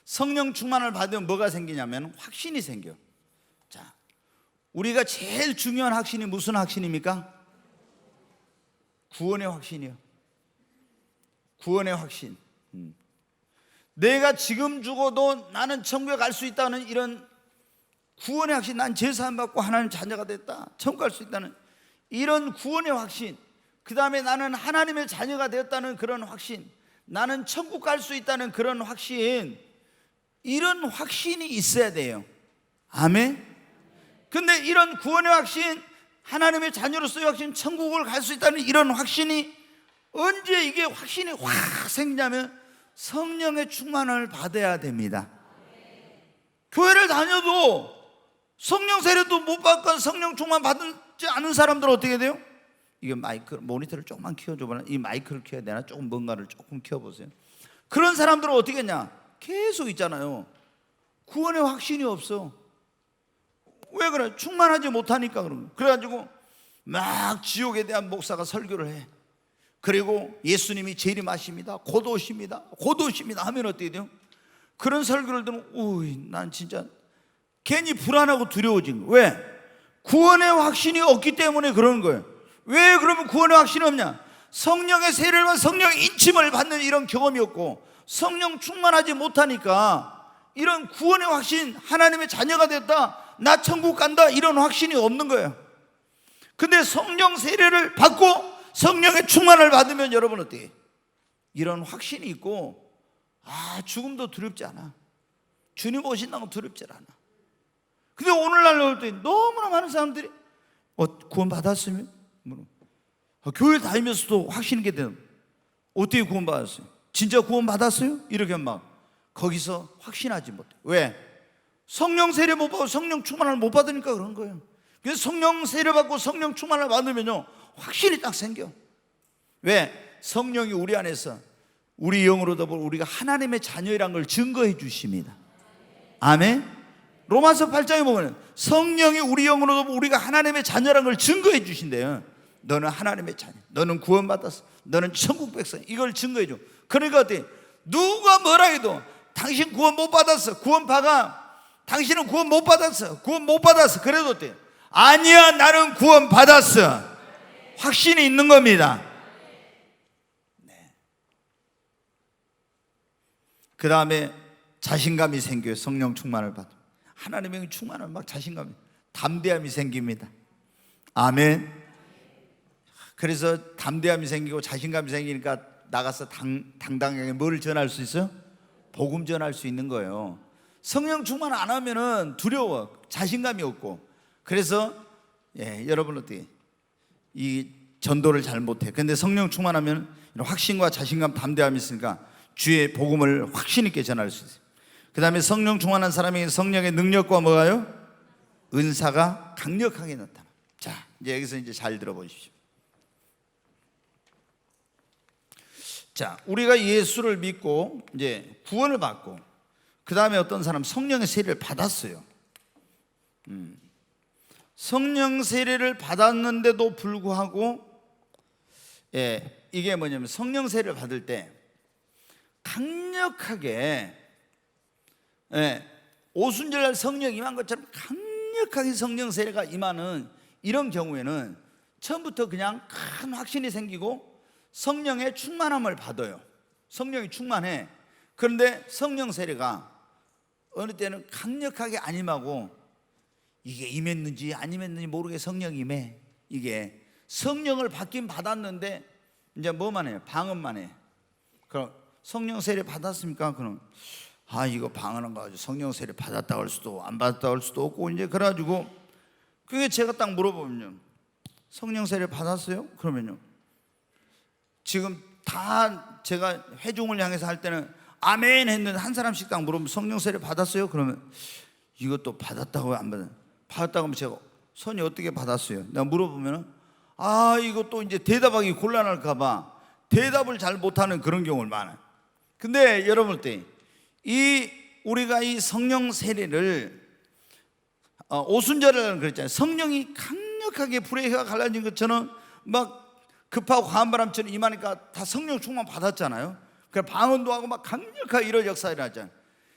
성령 충만을 받으면 뭐가 생기냐면 확신이 생겨. 자, 우리가 제일 중요한 확신이 무슨 확신입니까? 구원의 확신이요. 구원의 확신. 내가 지금 죽어도 나는 천국에 갈 수 있다는 이런 구원의 확신. 난 제사함 받고 하나님 자녀가 됐다, 천국 갈 수 있다는 이런 구원의 확신. 그 다음에 나는 하나님의 자녀가 되었다는 그런 확신, 나는 천국 갈 수 있다는 그런 확신, 이런 확신이 있어야 돼요. 아멘. 근데 이런 구원의 확신, 하나님의 자녀로서의 확신, 천국을 갈 수 있다는 이런 확신이 언제 이게 확신이 확 생기냐면 성령의 충만을 받아야 됩니다. 교회를 다녀도 성령 세례도 못 받고 성령 충만 받지 않은 사람들은 어떻게 돼요? 이게 마이크, 모니터를 조금만 키워줘봐라. 이 마이크를 키워야 되나? 조금 뭔가를 조금 키워보세요. 그런 사람들은 어떻게 했냐? 계속 있잖아요. 구원의 확신이 없어. 왜 그래? 충만하지 못하니까 그런 거예요. 그래가지고 막 지옥에 대한 목사가 설교를 해. 그리고 예수님이 재림하십니다, 곧 오십니다, 곧 오십니다 하면 어떻게 돼요? 그런 설교를 들으면 우이, 난 진짜 괜히 불안하고 두려워진 거예요. 왜? 구원의 확신이 없기 때문에 그러는 거예요. 왜 그러면 구원의 확신이 없냐? 성령의 세례를 받아 성령의 인침을 받는 이런 경험이 없고 성령 충만하지 못하니까 이런 구원의 확신, 하나님의 자녀가 됐다, 나 천국 간다, 이런 확신이 없는 거예요. 근데 성령 세례를 받고 성령의 충만을 받으면 여러분 어때요? 이런 확신이 있고, 죽음도 두렵지 않아. 주님 오신다고 두렵지 않아. 근데 오늘날 올 때 너무나 많은 사람들이 구원 받았으면 교회 다니면서도 확신이 있게 되는, 어떻게 구원 받았어요? 진짜 구원 받았어요? 이렇게 막 거기서 확신하지 못해. 왜? 성령 세례 못 받고 성령 충만을 못 받으니까 그런 거예요. 그래서 성령 세례 받고 성령 충만을 받으면요 확신이 딱 생겨. 왜? 성령이 우리 안에서 우리 영으로 더불어 우리가 하나님의 자녀이란 걸 증거해 주십니다. 아멘. 로마서 8장에 보면 성령이 우리 영으로 더불어 우리가 하나님의 자녀란 걸 증거해 주신대요. 너는 하나님의 자녀, 너는 구원받았어, 너는 천국 백성, 이걸 증거해 줘. 그러니까 어때? 누가 뭐라 해도 당신 구원 못 받았어, 구원 받아, 당신은 구원 못 받았어, 구원 못 받았어. 그래도 어때? 아니야, 나는 구원 받았어. 확신이 있는 겁니다. 네. 그 다음에 자신감이 생겨요. 성령 충만을 받아 하나님의 충만을 막 자신감이, 담대함이 생깁니다. 아멘. 그래서 담대함이 생기고 자신감이 생기니까 나가서 당당하게 뭘 전할 수 있어요? 복음 전할 수 있는 거예요. 성령 충만 안 하면은 두려워, 자신감이 없고. 그래서 여러분 어떻게 이 전도를 잘 못해. 근데 성령 충만하면 확신과 자신감, 담대함이 있으니까 주의 복음을 확신 있게 전할 수 있어요. 그 다음에 성령 충만한 사람에게 성령의 능력과 뭐가요? 은사가 강력하게 나타나. 자, 이제 여기서 이제 잘 들어보십시오. 자, 우리가 예수를 믿고 이제 구원을 받고 그 다음에 어떤 사람 성령의 세례를 받았어요. 성령 세례를 받았는데도 불구하고 이게 뭐냐면 성령 세례를 받을 때 강력하게 오순절날 성령 임한 것처럼 강력하게 성령 세례가 임하는 이런 경우에는 처음부터 그냥 큰 확신이 생기고 성령의 충만함을 받아요. 성령이 충만해. 그런데 성령 세례가 어느 때는 강력하게 안 임하고 이게 임했는지 안 임했는지 모르게 성령이 임해. 이게 성령을 받긴 받았는데 이제 뭐만 해요? 방언만 해. 그럼 성령 세례 받았습니까? 그럼 이거 방언한 거 가지고 성령 세례 받았다고 할 수도 안 받았다고 할 수도 없고 이제 그래가지고 그게 제가 딱 물어보면요, 성령 세례 받았어요? 그러면요, 지금 다 제가 회중을 향해서 할 때는 아멘 했는데 한 사람씩 딱 물어보면 성령 세례 받았어요? 그러면 이것도 받았다고 안 받았어요? 받았다고 하면 제가 손이 어떻게 받았어요? 내가 물어보면은 이것도 이제 대답하기 곤란할까봐 대답을 잘 못하는 그런 경우가 많아요. 근데 여러분 우리가 이 성령 세례를 오순절이라고 그랬잖아요. 성령이 강력하게 불의 해가 갈라진 것처럼 막 급하고 강한 바람처럼 임하니까 다 성령 충만 받았잖아요. 그러니까 방언도 하고 막 강력하게 이런 역사가 일어났잖아요.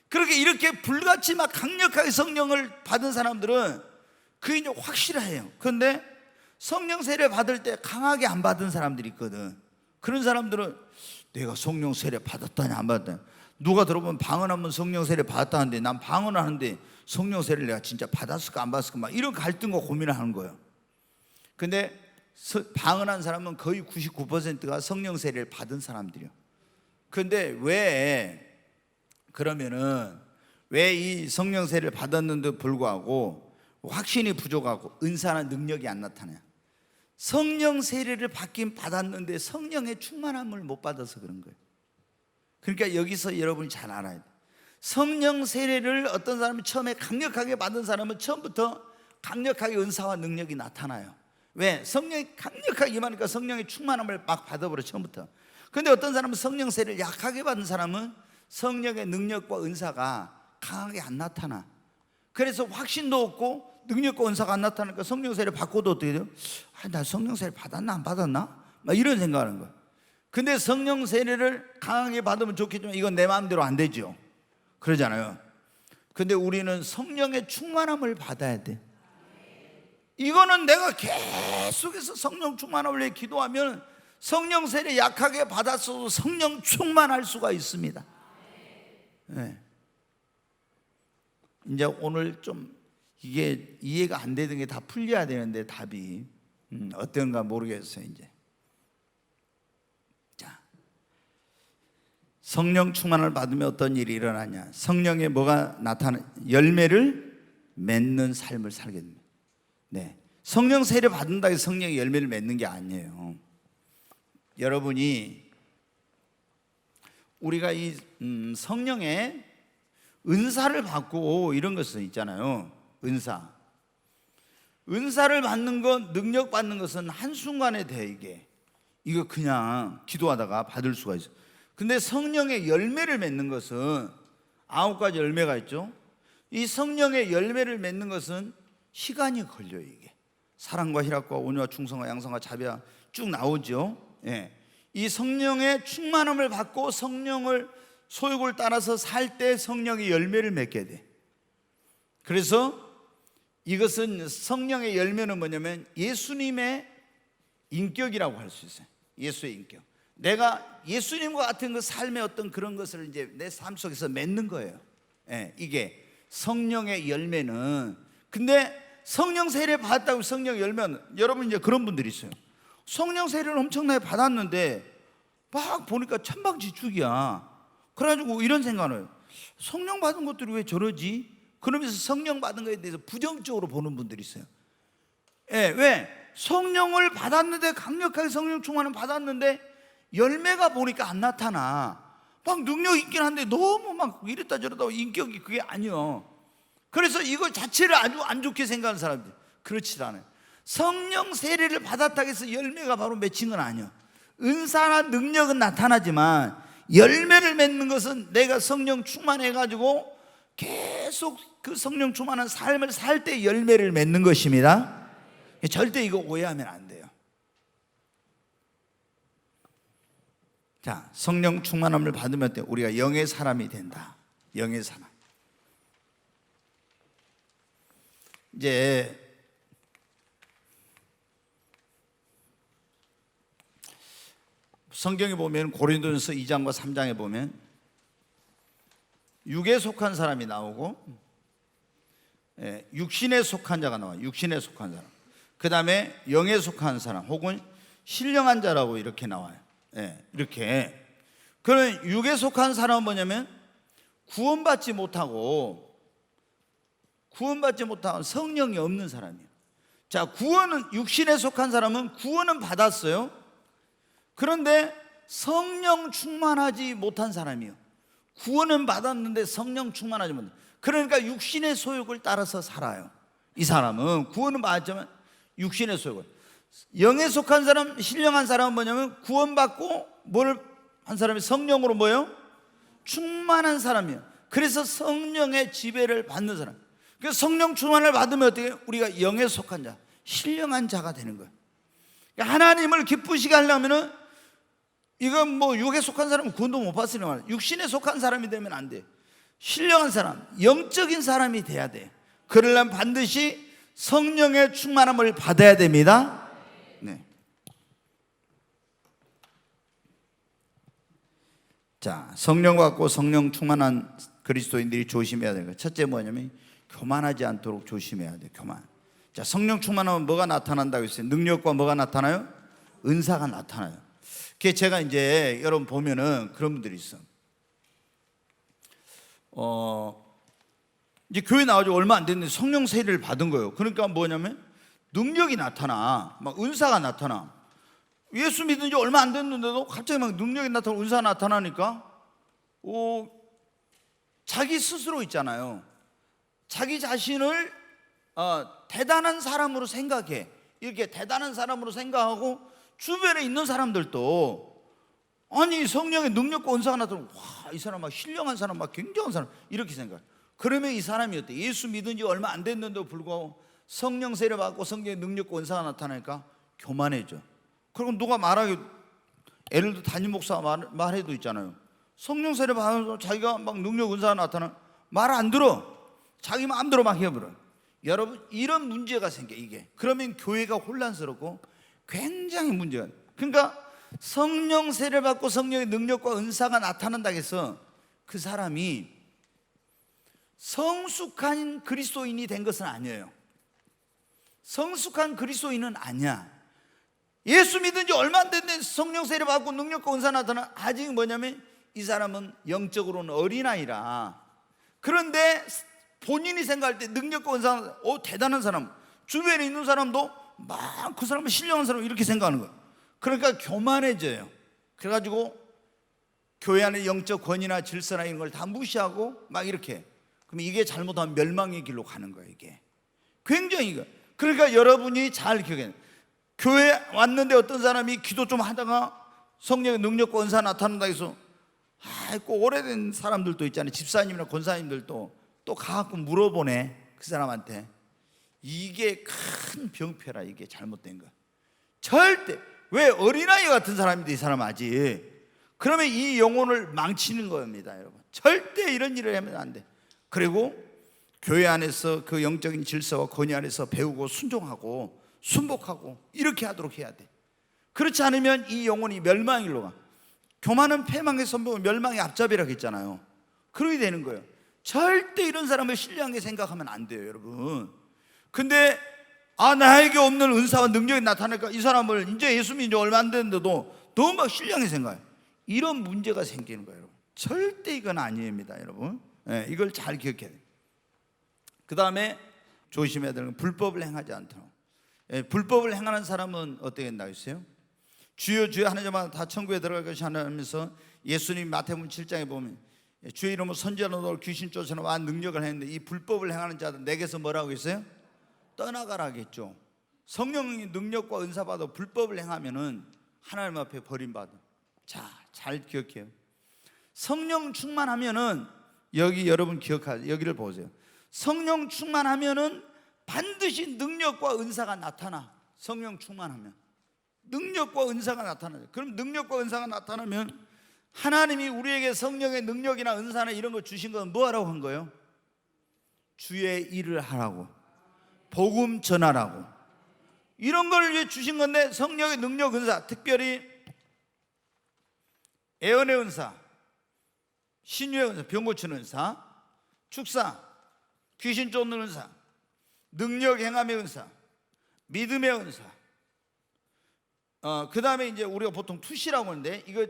그렇게 이렇게 불같이 막 강력하게 성령을 받은 사람들은 그게 이제 확실해요. 그런데 성령 세례 받을 때 강하게 안 받은 사람들이 있거든. 그런 사람들은 내가 성령 세례 받았다냐 안 받았다냐, 누가 들어보면 방언하면 성령 세례 받았다는데 난 방언을 하는데 성령 세례를 내가 진짜 받았을까 안 받았을까 막 이런 갈등과 고민을 하는 거예요. 근데 방언한 사람은 거의 99%가 성령 세례를 받은 사람들이요. 그런데 그러면은 왜 이 성령 세례를 받았는데도 불구하고 확신이 부족하고 은사나 능력이 안 나타나요? 성령 세례를 받긴 받았는데 성령의 충만함을 못 받아서 그런 거예요. 그러니까 여기서 여러분이 잘 알아야 돼요. 성령 세례를 어떤 사람이 처음에 강력하게 받은 사람은 처음부터 강력하게 은사와 능력이 나타나요. 왜? 성령이 강력하게 임하니까 성령의 충만함을 막 받아버려 처음부터. 그런데 어떤 사람은 성령 세례를 약하게 받은 사람은 성령의 능력과 은사가 강하게 안 나타나. 그래서 확신도 없고 능력과 은사가 안 나타나니까 성령 세례 받고도 어떻게 돼요? 나 성령 세례 받았나 안 받았나? 막 이런 생각하는 거야. 근데 성령 세례를 강하게 받으면 좋겠지만 이건 내 마음대로 안 되죠. 그러잖아요. 근데 우리는 성령의 충만함을 받아야 돼. 이거는 내가 계속해서 성령 충만함을 위해 기도하면 성령 세례 약하게 받았어도 성령 충만할 수가 있습니다. 네. 이제 오늘 좀 이게 이해가 안 되는 게 다 풀려야 되는데 답이 어떤가 모르겠어요. 이제 자, 성령 충만을 받으면 어떤 일이 일어나냐? 성령의 뭐가 열매를 맺는 삶을 살게 됩니다. 네, 성령 세례 받는다고 해서 성령의 열매를 맺는 게 아니에요. 여러분이 우리가 이 성령의 은사를 받고 이런 것은 있잖아요. 은사를 받는 것, 능력 받는 것은 한순간에 돼. 이거 그냥 기도하다가 받을 수가 있어요. 근데 성령의 열매를 맺는 것은 9가지 열매가 있죠. 이 성령의 열매를 맺는 것은 시간이 걸려요. 이게 사랑과 희락과 온유와 충성과 양성과 자비가 쭉 나오죠. 예. 이 성령의 충만함을 받고 성령을 소욕을 따라서 살 때 성령의 열매를 맺게 돼. 그래서 이것은 성령의 열매는 뭐냐면 예수님의 인격이라고 할 수 있어요. 예수의 인격. 내가 예수님과 같은 그 삶의 어떤 그런 것을 이제 내 삶 속에서 맺는 거예요. 예, 이게 성령의 열매는. 근데 성령 세례 받았다고 성령 열매는, 여러분 이제 그런 분들이 있어요. 성령 세례를 엄청나게 받았는데 막 보니까 천방지축이야. 그래가지고 이런 생각을 해요. 성령 받은 것들이 왜 저러지? 그러면서 성령 받은 것에 대해서 부정적으로 보는 분들이 있어요. 예, 왜? 성령을 받았는데, 강력하게 성령 충만을 받았는데 열매가 보니까 안 나타나. 막 능력 있긴 한데 너무 막 이랬다 저랬다 인격이 그게 아니요. 그래서 이거 자체를 아주 안 좋게 생각하는 사람들, 그렇지 않아요. 성령 세례를 받았다고 해서 열매가 바로 맺힌 건 아니에요. 은사나 능력은 나타나지만 열매를 맺는 것은 내가 성령 충만해가지고 계속 그 성령 충만한 삶을 살 때 열매를 맺는 것입니다. 절대 이거 오해하면 안 돼요. 자, 성령 충만함을 받으면 우리가 영의 사람이 된다. 영의 사람. 이제 성경에 보면 고린도전서 2장과 3장에 보면 육에 속한 사람이 나오고 육신에 속한 자가 나와요. 육신에 속한 사람. 그 다음에 영에 속한 사람 혹은 신령한 자라고 이렇게 나와요. 이렇게. 그런 육에 속한 사람은 뭐냐면 구원받지 못하고 성령이 없는 사람이에요. 자, 구원은, 육신에 속한 사람은 구원은 받았어요. 그런데 성령 충만하지 못한 사람이에요. 구원은 받았는데 성령 충만하지 못한. 그러니까 육신의 소욕을 따라서 살아요. 이 사람은 구원은 받았지만 육신의 소욕을. 영에 속한 사람, 신령한 사람은 뭐냐면 구원받고 뭘 한 사람이 성령으로 뭐예요? 충만한 사람이에요. 그래서 성령의 지배를 받는 사람. 그래서 성령 충만을 받으면 어떻게 해요? 우리가 영에 속한 자, 신령한 자가 되는 거예요. 그러니까 하나님을 기쁘시게 하려면은 이건 뭐 육에 속한 사람은 구원도 못 받으려 말이에요. 육신에 속한 사람이 되면 안 돼요. 신령한 사람, 영적인 사람이 돼야 돼요. 그러려면 반드시 성령의 충만함을 받아야 됩니다. 네. 자, 성령 받고 성령 충만한 그리스도인들이 조심해야 되는 거. 첫째 뭐냐면 교만하지 않도록 조심해야 돼요. 교만. 자, 성령 충만하면 뭐가 나타난다고 했어요? 능력과 뭐가 나타나요? 은사가 나타나요. 그게 제가 이제 여러분 보면은 그런 분들이 있어. 이제 교회 나와서 얼마 안 됐는데 성령 세례를 받은 거예요. 그러니까 뭐냐면 능력이 나타나, 막 은사가 나타나. 예수 믿은 지 얼마 안 됐는데도 갑자기 막 능력이 나타나고 은사가 나타나니까 자기 스스로 있잖아요. 자기 자신을 대단한 사람으로 생각해. 이렇게 대단한 사람으로 생각하고 주변에 있는 사람들도 아니 성령의 능력과 은사가 나타나면 와, 이 사람 막 신령한 사람, 막 굉장한 사람 이렇게 생각해. 그러면 이 사람이 어때? 예수 믿은 지 얼마 안 됐는데도 불구하고 성령 세례 받고 성령의 능력과 은사가 나타나니까 교만해져. 그리고 누가 말하기, 예를 들어 담임 목사가 말해도 있잖아요. 성령 세례 받아서 자기가 막 능력 은사가 나타나 말 안 들어. 자기 마음대로 막 해버려. 여러분 이런 문제가 생겨. 이게 그러면 교회가 혼란스럽고 굉장히 문제가. 그러니까 성령 세례 받고 성령의 능력과 은사가 나타난다고 해서 그 사람이 성숙한 그리스도인이 된 것은 아니에요. 성숙한 그리스도인은 아니야. 예수 믿은 지 얼마 안 됐는데 성령 세례 받고 능력과 은사 나타나 아직 뭐냐면 이 사람은 영적으로는 어린아이라. 그런데 본인이 생각할 때 능력과 은사, 대단한 사람, 주변에 있는 사람도 막 그 사람은 신령한 사람 이렇게 생각하는 거예요. 그러니까 교만해져요. 그래가지고 교회 안에 영적 권위나 질서나 이런 걸 다 무시하고 막 이렇게, 그럼 이게 잘못하면 멸망의 길로 가는 거예요. 이게 굉장히 이거. 그러니까 여러분이 잘 기억해요. 교회 왔는데 어떤 사람이 기도 좀 하다가 성령의 능력과 은사 나타난다 해서 꼭 오래된 사람들도 있잖아요. 집사님이나 권사님들도 또 가갖고 물어보네, 그 사람한테. 이게 큰 병폐라. 이게 잘못된 거. 절대. 왜 어린아이 같은 사람인데 이 사람 아직. 그러면 이 영혼을 망치는 겁니다, 여러분. 절대 이런 일을 하면 안 돼. 그리고 교회 안에서 그 영적인 질서와 권위 안에서 배우고 순종하고 순복하고 이렇게 하도록 해야 돼. 그렇지 않으면 이 영혼이 멸망일로 가. 교만은 패망의 선봉, 멸망의 앞잡이라고 했잖아요. 그렇게 되는 거예요. 절대 이런 사람을 신령하게 생각하면 안 돼요, 여러분. 근데 나에게 없는 은사와 능력이 나타나니까 이 사람을 이제 예수 믿은 지 얼마 안 됐는데도 너무 막 신령하게 생각해요. 이런 문제가 생기는 거예요, 여러분. 절대 이건 아닙니다, 여러분. 이걸 잘 기억해야 돼요. 그 다음에 조심해야 되는 건 불법을 행하지 않도록. 불법을 행하는 사람은 어떻게 된다고 했어요? 주여 주여 하는 자마다 다 천국에 들어갈 것이 하나면서 예수님 마태복음 7장에 보면 주의 이름으로 선지자로 귀신 쫓아내와 능력을 했는데 이 불법을 행하는 자들 내게서 뭐라고 했어요? 떠나가라 하겠죠. 성령의 능력과 은사 받아 불법을 행하면은 하나님 앞에 버림받아. 자, 잘 기억해요. 성령 충만하면은 여기 여러분 기억하세요. 여기를 보세요. 성령 충만하면은 반드시 능력과 은사가 나타나. 성령 충만하면 능력과 은사가 나타나요. 그럼 능력과 은사가 나타나면 하나님이 우리에게 성령의 능력이나 은사나 이런 거 주신 건 뭐 하라고 한 거예요? 주의 일을 하라고, 복음 전하라고, 이런 걸 위해 주신 건데, 성령의 능력, 은사, 특별히 예언의 은사, 신유의 은사, 병 고치는 은사, 축사, 귀신 쫓는 은사, 능력 행함의 은사, 믿음의 은사, 그 다음에 이제 우리가 보통 투시라고 하는데, 이거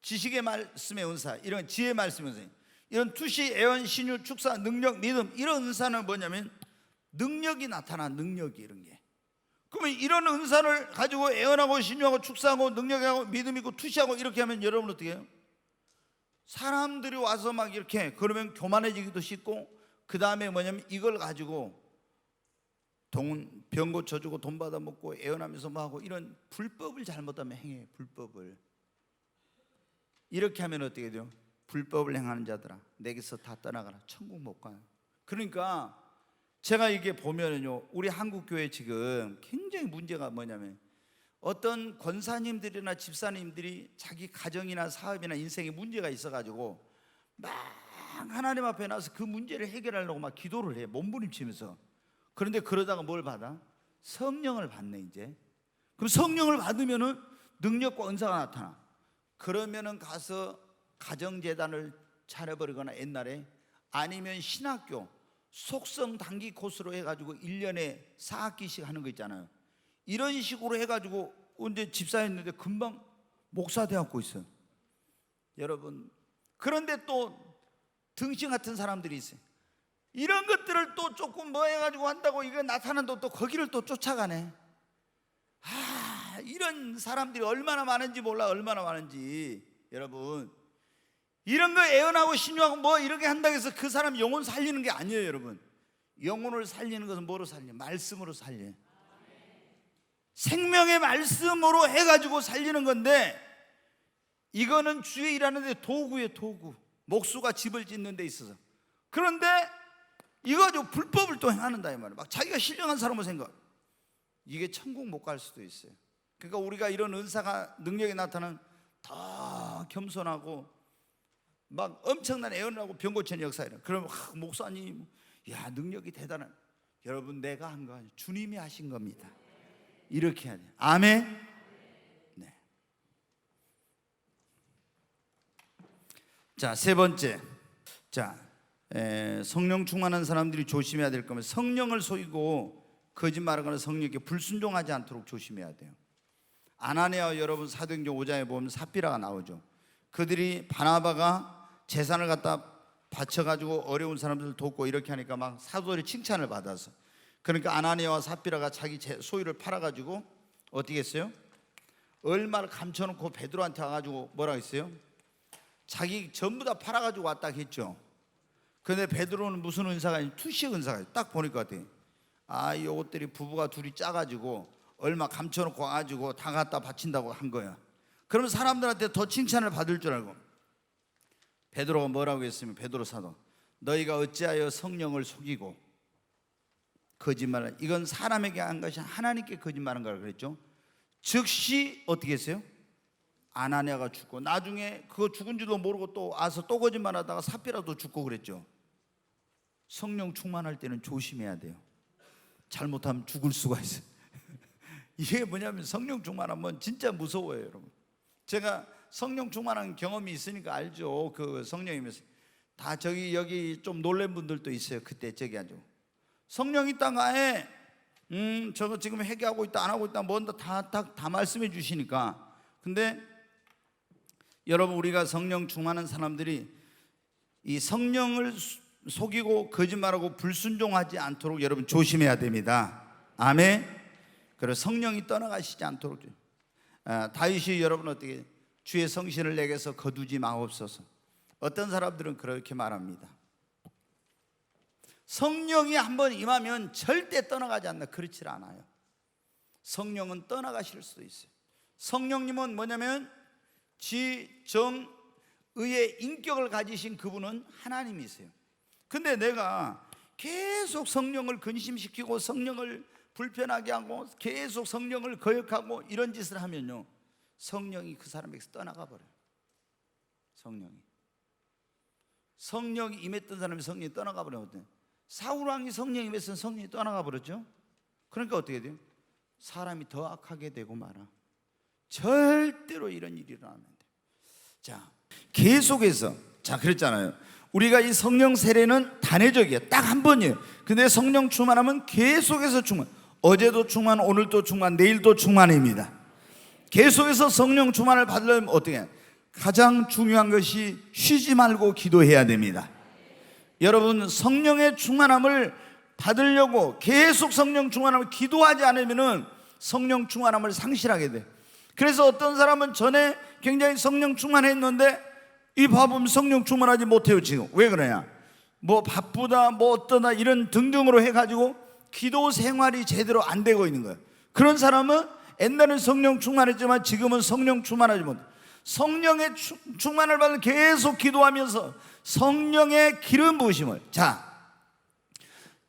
지식의 말씀의 은사, 이런 지혜의 말씀의 은사, 이런 투시, 예언, 신유, 축사, 능력, 믿음, 이런 은사는 뭐냐면 능력이 나타나. 능력이 이런 게. 그러면 이런 은사를 가지고 예언하고 신유하고 축사하고 능력하고 믿음 있고 투시하고 이렇게 하면 여러분 어떻게 해요? 사람들이 와서 막 이렇게, 그러면 교만해지기도 쉽고, 그 다음에 뭐냐면 이걸 가지고 병 고쳐주고 돈 받아먹고 애원하면서 뭐 하고, 이런 불법을 잘못하면 행해. 불법을 이렇게 하면 어떻게 돼요? 불법을 행하는 자들아 내게서 다 떠나가라. 천국 못 가요. 그러니까 제가 이게 보면은요, 우리 한국교회 지금 굉장히 문제가 뭐냐면, 어떤 권사님들이나 집사님들이 자기 가정이나 사업이나 인생에 문제가 있어가지고 막 하나님 앞에 나와서 그 문제를 해결하려고 막 기도를 해, 몸부림치면서. 그런데 그러다가 뭘 받아? 성령을 받네. 이제 그럼 성령을 받으면은 능력과 은사가 나타나. 그러면은 가서 가정재단을 차려버리거나, 옛날에 아니면 신학교 속성 단기 코스로 해가지고 1년에 4학기씩 하는 거 있잖아요. 이런 식으로 해가지고 이제 집사했는데 금방 목사 되었고 있어요, 여러분. 그런데 또 등신 같은 사람들이 있어요. 이런 것들을 또 조금 뭐 해가지고 한다고 이거 나타난다고 또 거기를 또 쫓아가네. 이런 사람들이 얼마나 많은지 몰라. 얼마나 많은지. 여러분, 이런 거 예언하고 신유하고 뭐 이렇게 한다고 해서 그 사람 영혼 살리는 게 아니에요, 여러분. 영혼을 살리는 것은 뭐로 살려? 말씀으로 살려. 생명의 말씀으로 해가지고 살리는 건데, 이거는 주의 일하는데 도구예요, 도구. 목수가 집을 짓는 데 있어서. 그런데 이거 가지고 불법을 또 행하는다 이 말이에요. 막 자기가 신령한 사람으로 생각. 이게 천국 못 갈 수도 있어요. 그러니까 우리가 이런 은사가, 능력이 나타나는 더 겸손하고 막 엄청난 애원하고 병 고치는 역사예요. 그러면 목사님, 야, 능력이 대단한. 여러분, 내가 한 거 아니에요. 주님이 하신 겁니다. 이렇게 해야 돼요. 아멘. 네. 자, 세 번째. 자, 성령 충만한 사람들이 조심해야 될 거면, 성령을 속이고 거짓말하거나 성령께 불순종하지 않도록 조심해야 돼요. 아나니아와 여러분 사도행전 5장에 보면 삽비라가 나오죠. 그들이 바나바가 재산을 갖다 바쳐가지고 어려운 사람들 돕고 이렇게 하니까 막 사도들이 칭찬을 받아서, 그러니까 아나니아와 삽비라가 자기 소유를 팔아가지고 어떻게 했어요? 얼마를 감춰놓고 베드로한테 와가지고 뭐라고 했어요? 자기 전부 다 팔아가지고 왔다 했죠. 근데 베드로는 무슨 은사가 아니라 투식 은사가 있어요. 딱 보니까 어때요? 아, 이 옷들이 부부가 둘이 짜가지고 얼마 감춰놓고 와가지고 다 갖다 바친다고 한 거야. 그러면 사람들한테 더 칭찬을 받을 줄 알고, 베드로가 뭐라고 했으면, 베드로 사도, 너희가 어찌하여 성령을 속이고 거짓말을, 이건 사람에게 한 것이 하나님께 거짓말한 거라 그랬죠. 즉시 어떻게 했어요? 아나니아가 죽고, 나중에 그거 죽은지도 모르고 또 와서 또 거짓말하다가 삽비라도 죽고 그랬죠. 성령 충만할 때는 조심해야 돼요. 잘못하면 죽을 수가 있어요. 이게 뭐냐면 성령 충만하면 진짜 무서워요, 여러분. 제가 성령 충만한 경험이 있으니까 알죠. 그 성령이면서 다 저기 여기 좀 놀란 분들도 있어요. 그때 저기 아주 성령이 땅에 저거 지금 회개하고 있다 안 하고 있다 뭔가 다 말씀해 주시니까. 근데 여러분, 우리가 성령 충만한 사람들이 이 성령을 속이고 거짓말하고 불순종하지 않도록 여러분 조심해야 됩니다. 아멘. 그리고 성령이 떠나가시지 않도록. 다윗이 여러분 어떻게 주의 성신을 내게서 거두지 마옵소서. 어떤 사람들은 그렇게 말합니다. 성령이 한번 임하면 절대 떠나가지 않나. 그렇지 않아요. 성령은 떠나가실 수도 있어요. 성령님은 뭐냐면 지정의의 인격을 가지신 그분은 하나님이세요. 근데 내가 계속 성령을 근심시키고 성령을 불편하게 하고 계속 성령을 거역하고 이런 짓을 하면요, 성령이 그 사람에게서 떠나가 버려요. 성령이 임했던 사람이 성령이 떠나가 버리거든요. 사울왕이 성령이 임했으면 성령이 떠나가 버렸죠. 그러니까 어떻게 돼요? 사람이 더 악하게 되고 말아. 절대로 이런 일이 일어나면 안 돼요. 자, 계속해서, 자, 그랬잖아요. 우리가 이 성령 세례는 단회적이에요. 딱 한 번이에요. 근데 성령 충만하면 계속해서 충만. 어제도 충만, 오늘도 충만, 내일도 충만입니다. 계속해서 성령 충만을 받으려면 어떻게 해요? 가장 중요한 것이 쉬지 말고 기도해야 됩니다. 여러분, 성령의 충만함을 받으려고 계속 성령 충만함을 기도하지 않으면 성령 충만함을 상실하게 돼요. 그래서 어떤 사람은 전에 굉장히 성령 충만했는데 이 바보는 성령 충만하지 못해요. 지금 왜 그러냐? 뭐 바쁘다 뭐 어떠다 이런 등등으로 해가지고 기도 생활이 제대로 안 되고 있는 거예요. 그런 사람은 옛날엔 성령 충만했지만 지금은 성령 충만하지 못해. 성령의 충만을 받는 계속 기도하면서 성령의 기름 부으심을, 자,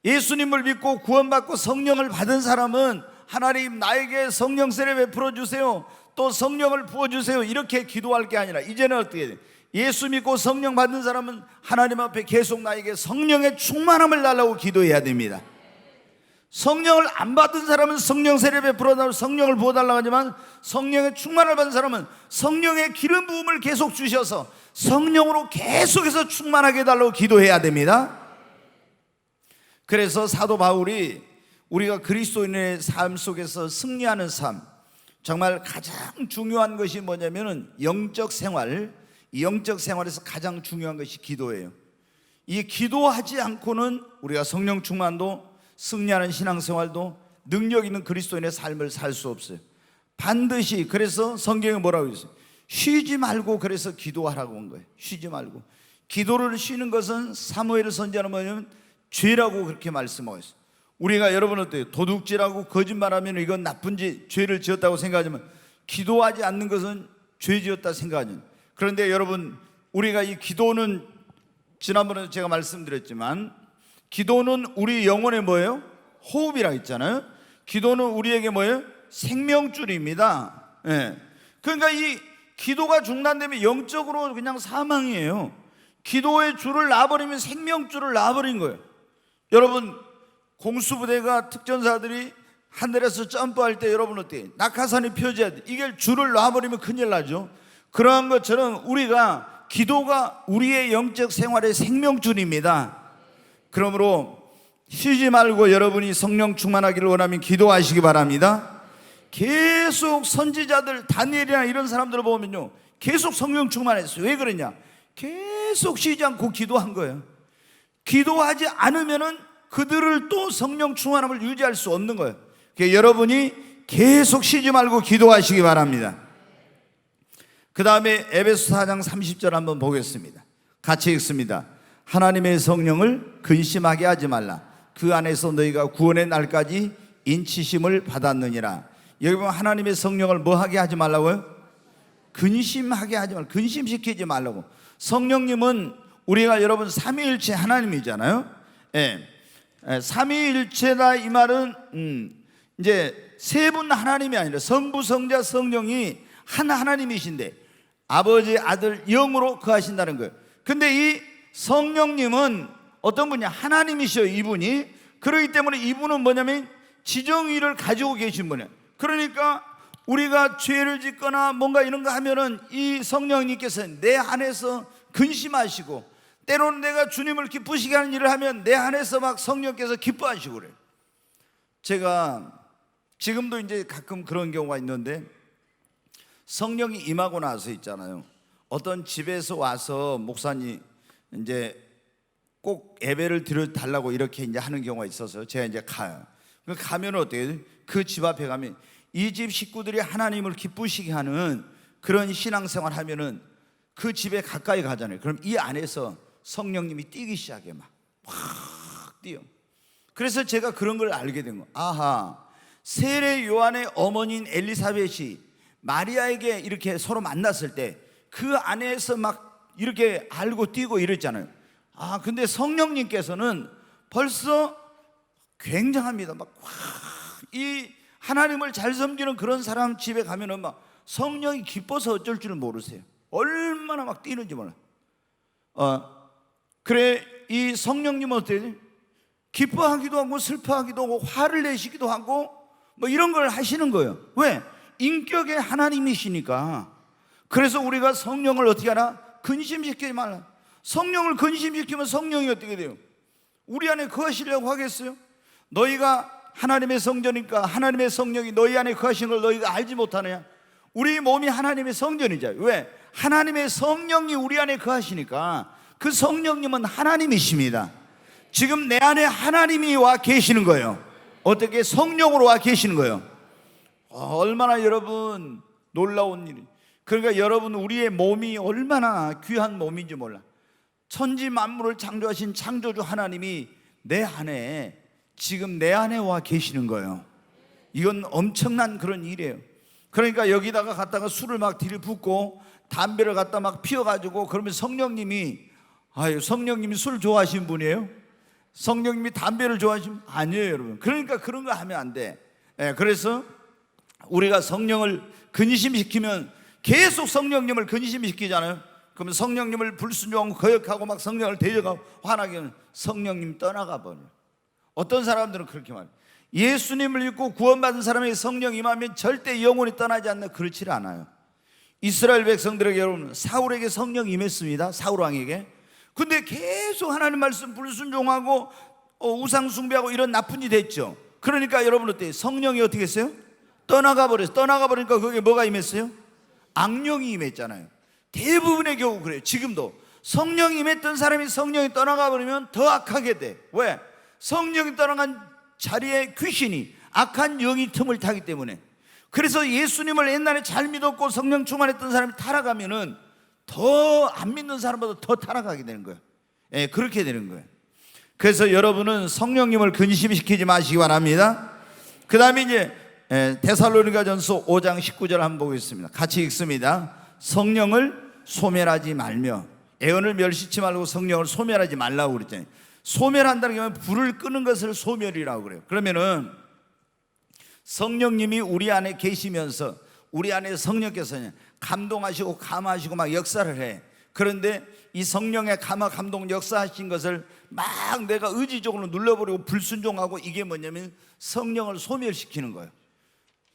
예수님을 믿고 구원받고 성령을 받은 사람은 하나님 나에게 성령 세례 베풀어 주세요, 또 성령을 부어주세요 이렇게 기도할 게 아니라 이제는 어떻게 돼요? 예수 믿고 성령 받은 사람은 하나님 앞에 계속 나에게 성령의 충만함을 달라고 기도해야 됩니다. 성령을 안 받은 사람은 성령 세례 베풀어 달라고 성령을 부어달라고 하지만 성령의 충만을 받은 사람은 성령의 기름 부음을 계속 주셔서 성령으로 계속해서 충만하게 해달라고 기도해야 됩니다. 그래서 사도 바울이 우리가 그리스도인의 삶 속에서 승리하는 삶, 정말 가장 중요한 것이 뭐냐면은 영적 생활, 이 영적 생활에서 가장 중요한 것이 기도예요. 이 기도하지 않고는 우리가 성령 충만도 승리하는 신앙생활도 능력 있는 그리스도인의 삶을 살 수 없어요. 반드시. 그래서 성경에 뭐라고 했어요? 쉬지 말고, 그래서 기도하라고 한 거예요. 쉬지 말고. 기도를 쉬는 것은 사무엘 선지자는 뭐냐면 죄라고 그렇게 말씀하고 있어요. 우리가 여러분 어때요? 도둑질하고 거짓말하면 이건 나쁜 죄를 지었다고 생각하지만 기도하지 않는 것은 죄 지었다 생각하죠. 그런데 여러분, 우리가 이 기도는 지난번에 제가 말씀드렸지만 기도는 우리 영혼의 뭐예요? 호흡이라 했잖아요. 기도는 우리에게 뭐예요? 생명줄입니다. 예. 그러니까 이 기도가 중단되면 영적으로 그냥 사망이에요. 기도의 줄을 놔버리면 생명줄을 놔버린 거예요. 여러분, 공수부대가 특전사들이 하늘에서 점프할 때 여러분 어때요? 낙하산이 펴져야 돼. 이게 줄을 놔버리면 큰일 나죠. 그러한 것처럼 우리가 기도가 우리의 영적 생활의 생명줄입니다. 그러므로 쉬지 말고 여러분이 성령 충만하기를 원하면 기도하시기 바랍니다. 계속 선지자들 다니엘이나 이런 사람들을 보면요 계속 성령 충만했어요. 왜 그러냐? 계속 쉬지 않고 기도한 거예요. 기도하지 않으면은 그들을 또 성령 충만함을 유지할 수 없는 거예요. 그러니까 여러분이 계속 쉬지 말고 기도하시기 바랍니다. 그 다음에 에베소 4장 30절 한번 보겠습니다. 같이 읽습니다. 하나님의 성령을 근심하게 하지 말라. 그 안에서 너희가 구원의 날까지 인치심을 받았느니라. 여기 보면 하나님의 성령을 뭐 하게 하지 말라고요? 근심하게 하지 말고, 근심시키지 말라고. 성령님은 우리가 여러분 삼위일체 하나님이잖아요. 예. 삼위일체다 이 말은 이제 세 분 하나님이 아니라 성부, 성자, 성령이 한 하나님이신데 아버지, 아들, 영으로 거하신다는 거예요. 근데 이 성령님은 어떤 분이냐? 하나님이셔요. 이분이. 그렇기 때문에 이분은 뭐냐면 지정의를 가지고 계신 분이에요. 그러니까 우리가 죄를 짓거나 뭔가 이런 거 하면은 이 성령님께서 내 안에서 근심하시고, 때로는 내가 주님을 기쁘시게 하는 일을 하면 내 안에서 막 성령께서 기뻐하시고 그래요. 제가 지금도 이제 가끔 그런 경우가 있는데, 성령이 임하고 나서 있잖아요. 어떤 집에서 와서 목사님 이제 꼭 예배를 드려달라고 이렇게 이제 하는 경우가 있어서 제가 이제 가요. 가면 어떻게 해요? 그 집 앞에 가면 이 집 식구들이 하나님을 기쁘시게 하는 그런 신앙생활 하면은 그 집에 가까이 가잖아요. 그럼 이 안에서 성령님이 뛰기 시작해. 막 뛰어. 그래서 제가 그런 걸 알게 된 거예요. 아하, 세례 요한의 어머니인 엘리사벳이 마리아에게 이렇게 서로 만났을 때 그 안에서 막 이렇게 알고 뛰고 이랬잖아요. 아, 근데 성령님께서는 벌써 굉장합니다. 막 이 하나님을 잘 섬기는 그런 사람 집에 가면은 막 성령이 기뻐서 어쩔 줄은 모르세요. 얼마나 막 뛰는지 몰라. 그래, 이 성령님은 어때요? 기뻐하기도 하고 슬퍼하기도 하고 화를 내시기도 하고 뭐 이런 걸 하시는 거예요. 왜? 인격의 하나님이시니까. 그래서 우리가 성령을 어떻게 하나? 근심시키지 말라. 성령을 근심시키면 성령이 어떻게 돼요? 우리 안에 거하시려고 하겠어요? 너희가 하나님의 성전이니까 하나님의 성령이 너희 안에 거하시는 걸 너희가 알지 못하느냐? 우리 몸이 하나님의 성전이죠. 왜? 하나님의 성령이 우리 안에 거하시니까. 그 성령님은 하나님이십니다. 지금 내 안에 하나님이 와 계시는 거예요. 어떻게? 성령으로 와 계시는 거예요. 얼마나 여러분 놀라운 일이. 그러니까 여러분, 우리의 몸이 얼마나 귀한 몸인지 몰라. 천지 만물을 창조하신 창조주 하나님이 내 안에, 지금 내 안에 와 계시는 거예요. 이건 엄청난 그런 일이에요. 그러니까 여기다가 갖다가 술을 막 들이붓고 담배를 갖다 막 피워가지고 그러면 성령님이, 성령님이 술 좋아하시는 분이에요? 성령님이 담배를 좋아하시면 아니에요, 여러분. 그러니까 그런 거 하면 안 돼. 그래서 우리가 성령을 근심시키면 계속 성령님을 근심시키잖아요. 그러면 성령님을 불순종하고 거역하고 막 성령을 대적하고 화나게 하면 성령님 떠나가 버려요. 어떤 사람들은 그렇게 말해요. 예수님을 믿고 구원받은 사람에게 성령 임하면 절대 영원히 떠나지 않는. 그렇지 않아요. 이스라엘 백성들에게, 여러분, 사울에게 성령 임했습니다. 사울 왕에게. 근데 계속 하나님 말씀 불순종하고 우상 숭배하고 이런 나쁜 일이 됐죠. 그러니까 여러분 어때요? 성령이 어떻게 했어요? 떠나가 버렸어요. 떠나가 버리니까 거기에 뭐가 임했어요? 악령이 임했잖아요. 대부분의 경우 그래요. 지금도 성령이 임했던 사람이 성령이 떠나가 버리면 더 악하게 돼. 왜? 성령이 떠나간 자리에 귀신이, 악한 영이 틈을 타기 때문에. 그래서 예수님을 옛날에 잘 믿었고 성령 충만했던 사람이 타락하면은 더 안 믿는 사람보다 더 타락하게 되는 거예요. 그렇게 되는 거예요. 그래서 여러분은 성령님을 근심시키지 마시기 바랍니다. 그 다음에 이제 데살로니가전서 5장 19절 한번 보겠습니다. 같이 읽습니다. 성령을 소멸하지 말며, 애언을 멸시치 말고 성령을 소멸하지 말라고 그랬잖아요. 소멸한다는 게 불을 끄는 것을 소멸이라고 그래요. 그러면은 성령님이 우리 안에 계시면서 우리 안에 성령께서 감동하시고 감화하시고 막 역사를 해. 그런데 이 성령의 감화 감동 역사하신 것을 막 내가 의지적으로 눌러버리고 불순종하고, 이게 뭐냐면 성령을 소멸시키는 거예요.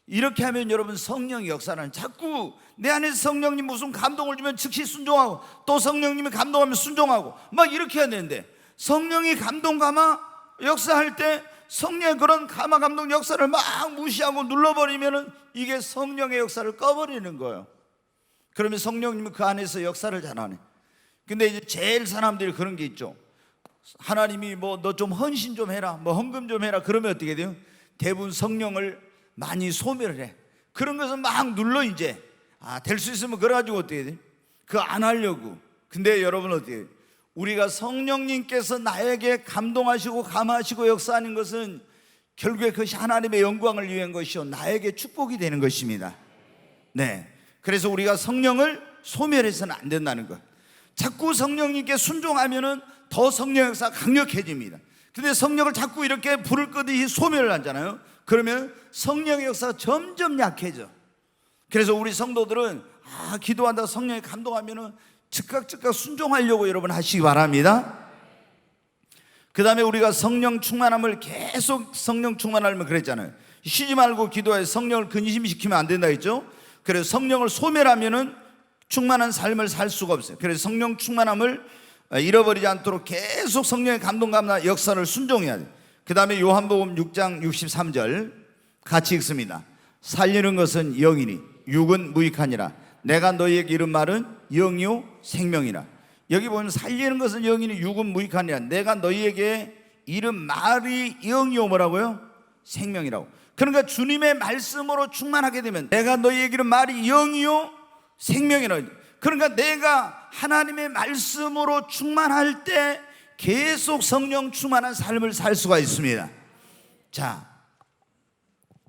이렇게 하면 여러분 성령의 역사는 자꾸 내 안에서 성령님 무슨 감동을 주면 즉시 순종하고, 또 성령님이 감동하면 순종하고 막 이렇게 해야 되는데, 성령이 감동 감화 역사할 때 성령의 그런 감화 감동 역사를 막 무시하고 눌러버리면은 이게 성령의 역사를 꺼버리는 거예요. 그러면 성령님이 그 안에서 역사를 잘하네. 근데 이제 제일 사람들이 그런 게 있죠. 하나님이 뭐 너 좀 헌신 좀 해라, 뭐 헌금 좀 해라, 그러면 어떻게 돼요? 대부분 성령을 많이 소멸을 해. 그런 것은 막 눌러. 이제 될 수 있으면 그래가지고 어떻게 돼? 그거 안 하려고. 근데 여러분 어떻게 해요? 우리가 성령님께서 나에게 감동하시고 감하시고 역사하는 것은 결국에 그것이 하나님의 영광을 위한 것이요 나에게 축복이 되는 것입니다. 네, 그래서 우리가 성령을 소멸해서는 안 된다는 것. 자꾸 성령님께 순종하면은 더 성령 역사가 강력해집니다. 근데 성령을 자꾸 이렇게 불을 끄듯이 소멸을 하잖아요. 그러면 성령의 역사가 점점 약해져. 그래서 우리 성도들은 기도한다 성령이 감동하면은 즉각 순종하려고 여러분 하시기 바랍니다. 그 다음에 우리가 성령 충만함을 계속 성령 충만하면 그랬잖아요. 쉬지 말고 기도해. 성령을 근심시키면 안 된다 했죠. 그래서 성령을 소멸하면은 충만한 삶을 살 수가 없어요. 그래서 성령 충만함을 잃어버리지 않도록 계속 성령의 감동감나 역사를 순종해야 돼요. 그 다음에 요한복음 6장 63절 같이 읽습니다. 살리는 것은 영이니 육은 무익하니라. 내가 너희에게 이른 말은 영이요 생명이라. 여기 보면 살리는 것은 영이니 육은 무익하니라. 내가 너희에게 이른 말이 영이요 뭐라고요? 생명이라고. 그러니까 주님의 말씀으로 충만하게 되면 내가 너희에게 이른 말이 영이요 생명이라고. 그러니까 내가 하나님의 말씀으로 충만할 때 계속 성령 충만한 삶을 살 수가 있습니다. 자,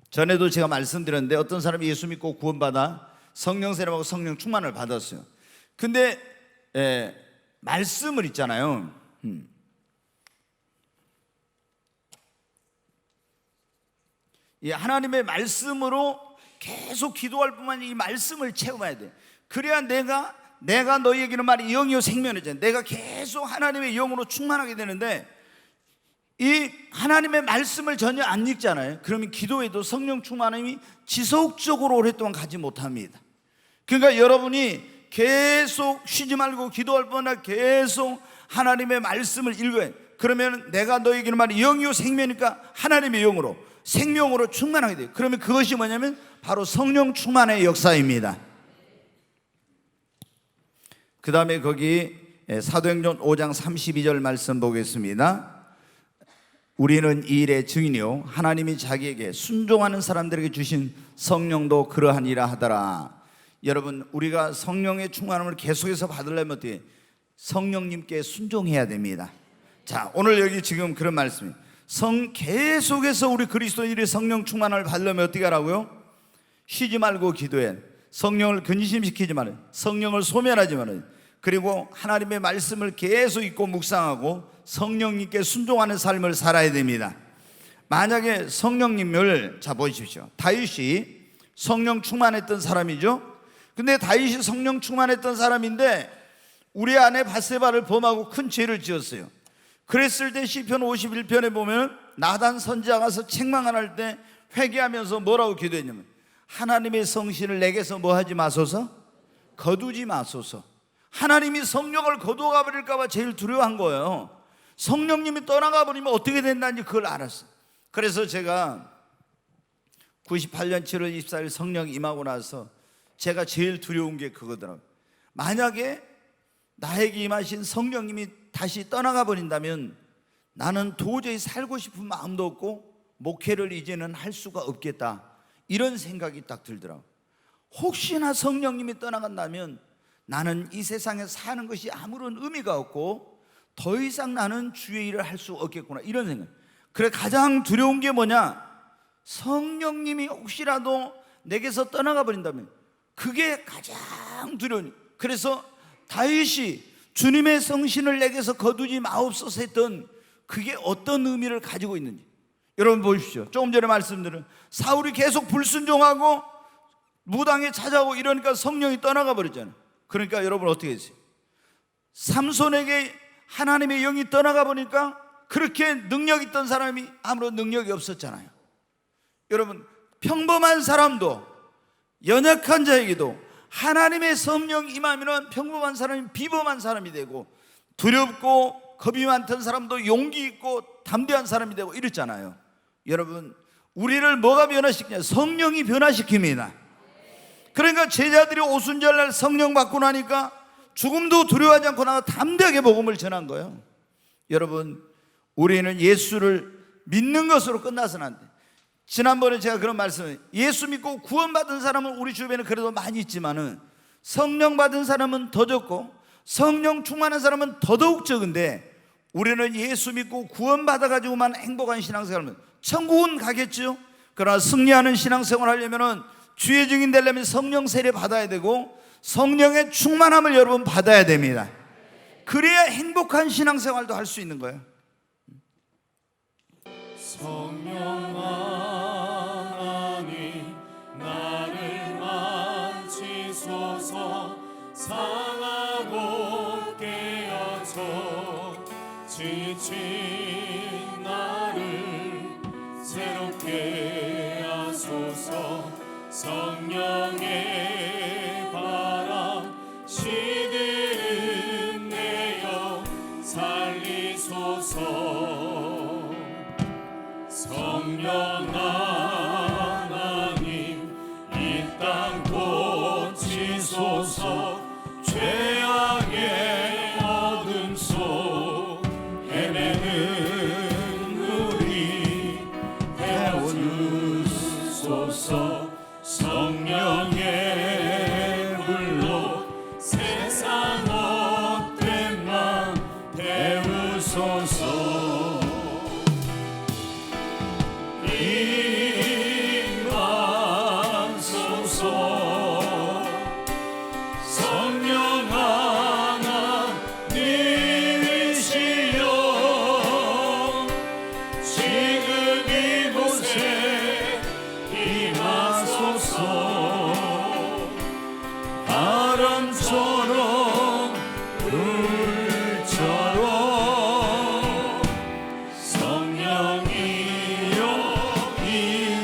전에도 제가 말씀드렸는데 어떤 사람이 예수 믿고 구원받아 성령 세례받고 성령 충만을 받았어요. 근데 말씀을 있잖아요. 이 하나님의 말씀으로 계속 기도할 뿐만 아니라 이 말씀을 체험해야 돼. 그래야 내가 너희에게는 말이 영이요 생명이잖아요. 내가 계속 하나님의 영으로 충만하게 되는데 이 하나님의 말씀을 전혀 안 읽잖아요. 그러면 기도에도 성령 충만함이 지속적으로 오랫동안 가지 못합니다. 그러니까 여러분이 계속 쉬지 말고 기도할 뿐 아니라 계속 하나님의 말씀을 읽어요. 그러면 내가 너희에게는 말이 영이요 생명이니까 하나님의 영으로 생명으로 충만하게 돼요. 그러면 그것이 뭐냐면 바로 성령 충만의 역사입니다. 그 다음에 거기 사도행전 5장 32절 말씀 보겠습니다. 우리는 이 일의 증인이요 하나님이 자기에게 순종하는 사람들에게 주신 성령도 그러하니라 하더라. 여러분, 우리가 성령의 충만함을 계속해서 받으려면 어떻게? 성령님께 순종해야 됩니다. 자, 오늘 여기 지금 그런 말씀이에요. 계속해서 우리 그리스도인들이 성령 충만함을 받으려면 어떻게 하라고요? 쉬지 말고 기도해. 성령을 근심시키지 말아요. 성령을 소멸하지 말아요. 그리고 하나님의 말씀을 계속 읽고 묵상하고 성령님께 순종하는 삶을 살아야 됩니다. 만약에 성령님을 보십시오. 다윗이 성령 충만했던 사람이죠. 근데 다윗이 성령 충만했던 사람인데 우리 아내 밧세바를 범하고 큰 죄를 지었어요. 그랬을 때 시편 51편에 보면 나단 선지자가 가서 책망을 할 때 회개하면서 뭐라고 기도했냐면 하나님의 성신을 내게서 뭐 하지 마소서? 거두지 마소서. 하나님이 성령을 거두어가 버릴까 봐 제일 두려워한 거예요. 성령님이 떠나가 버리면 어떻게 된다는지 그걸 알았어요. 그래서 제가 98년 7월 24일 성령 임하고 나서 제가 제일 두려운 게 그거더라고요. 만약에 나에게 임하신 성령님이 다시 떠나가 버린다면 나는 도저히 살고 싶은 마음도 없고 목회를 이제는 할 수가 없겠다, 이런 생각이 딱 들더라고요. 혹시나 성령님이 떠나간다면 나는 이 세상에 사는 것이 아무런 의미가 없고 더 이상 나는 주의 일을 할 수 없겠구나, 이런 생각. 그래, 가장 두려운 게 뭐냐? 성령님이 혹시라도 내게서 떠나가 버린다면 그게 가장 두려운. 그래서 다윗이 주님의 성신을 내게서 거두지 마옵소서 했던 그게 어떤 의미를 가지고 있는지 여러분 보십시오. 조금 전에 말씀드린 사울이 계속 불순종하고 무당에 찾아오고 이러니까 성령이 떠나가 버렸잖아요. 그러니까 여러분 어떻게 했어요? 삼손에게 하나님의 영이 떠나가 보니까 그렇게 능력 있던 사람이 아무런 능력이 없었잖아요. 여러분, 평범한 사람도, 연약한 자에게도 하나님의 성령 임하면 평범한 사람이 비범한 사람이 되고 두렵고 겁이 많던 사람도 용기 있고 담대한 사람이 되고 이랬잖아요. 여러분, 우리를 뭐가 변화시키냐? 성령이 변화시킵니다. 그러니까 제자들이 오순절날 성령 받고 나니까 죽음도 두려워하지 않고 나가 담대하게 복음을 전한 거예요. 여러분, 우리는 예수를 믿는 것으로 끝나서는 안 돼. 지난번에 제가 그런 말씀을, 예수 믿고 구원받은 사람은 우리 주변에 그래도 많이 있지만은 성령 받은 사람은 더 적고 성령 충만한 사람은 더더욱 적은데, 우리는 예수 믿고 구원받아가지고만 행복한 신앙생활은 천국은 가겠죠. 그러나 승리하는 신앙생활을 하려면 주의 증인 되려면 성령 세례 받아야 되고 성령의 충만함을 여러분 받아야 됩니다. 그래야 행복한 신앙생활도 할 수 있는 거예요. 성령 하나님 나를 만지소서. 상하고 깨어져 지친 나를 새롭게 하소서. 성령의 바람 시들은 내 영 살리소서. 성령 하나님 이 땅 고치소서. 죄악의 어둠 속 헤매는 우리 태워주소서. 성령의 불로 세상 헛된 맘 태우소서. 임하소서. 성령 하나님이시여 지금 이곳에 임하소서. 바람처럼 불처럼 성령이여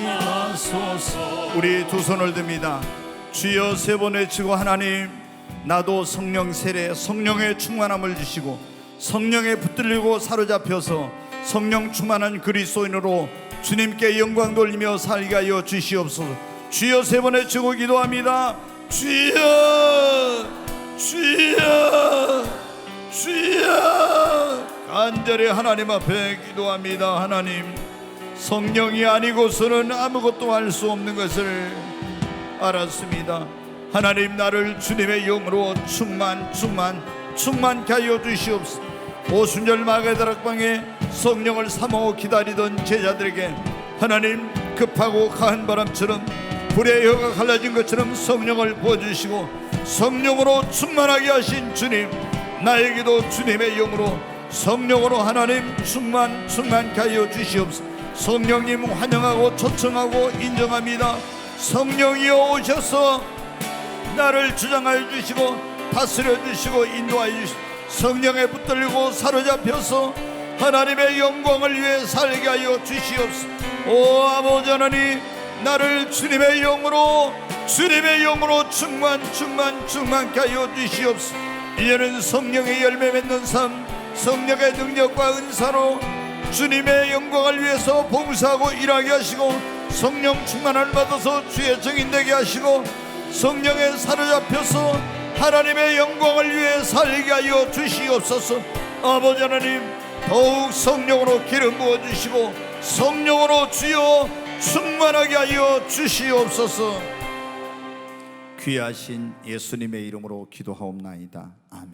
임하소서. 우리 두 손을 듭니다. 주여 세 번 외치고, 하나님 나도 성령 세례, 성령의 충만함을 주시고 성령에 붙들리고 사로잡혀서 성령 충만한 그리스도인으로 주님께 영광 돌리며 살게 하여 주시옵소서. 주여 세 번 외치고 기도합니다. 주여, 주여, 주여. 간절히 하나님 앞에 기도합니다. 하나님, 성령이 아니고서는 아무것도 할 수 없는 것을 알았습니다. 하나님, 나를 주님의 영으로 충만케 하여 주시옵소서. 오순절 마가다락방에 성령을 사모하고 기다리던 제자들에게 하나님, 급하고 가한 바람처럼 불의 혀가 갈라진 것처럼 성령을 부어주시고 성령으로 충만하게 하신 주님, 나에게도 주님의 영으로 성령으로 하나님 충만케 하여 주시옵소서. 성령님 환영하고 초청하고 인정합니다. 성령이여 오셔서 나를 주장하여 주시고 다스려 주시고 인도하여 주시고 성령에 붙들리고 사로잡혀서 하나님의 영광을 위해 살게 하여 주시옵소서. 오 아버지 하나님, 나를 주님의 영으로 충만케 하여 주시옵소서. 이제는 성령의 열매 맺는 삶, 성령의 능력과 은사로 주님의 영광을 위해서 봉사하고 일하게 하시고 성령 충만을 받아서 주의 증인 되게 하시고 성령에 사로잡혀서 하나님의 영광을 위해 살게 하여 주시옵소서. 아버지 하나님, 더욱 성령으로 기름 부어주시고 성령으로 주여 충만하게 하여 주시옵소서. 귀하신 예수님의 이름으로 기도하옵나이다. 아멘.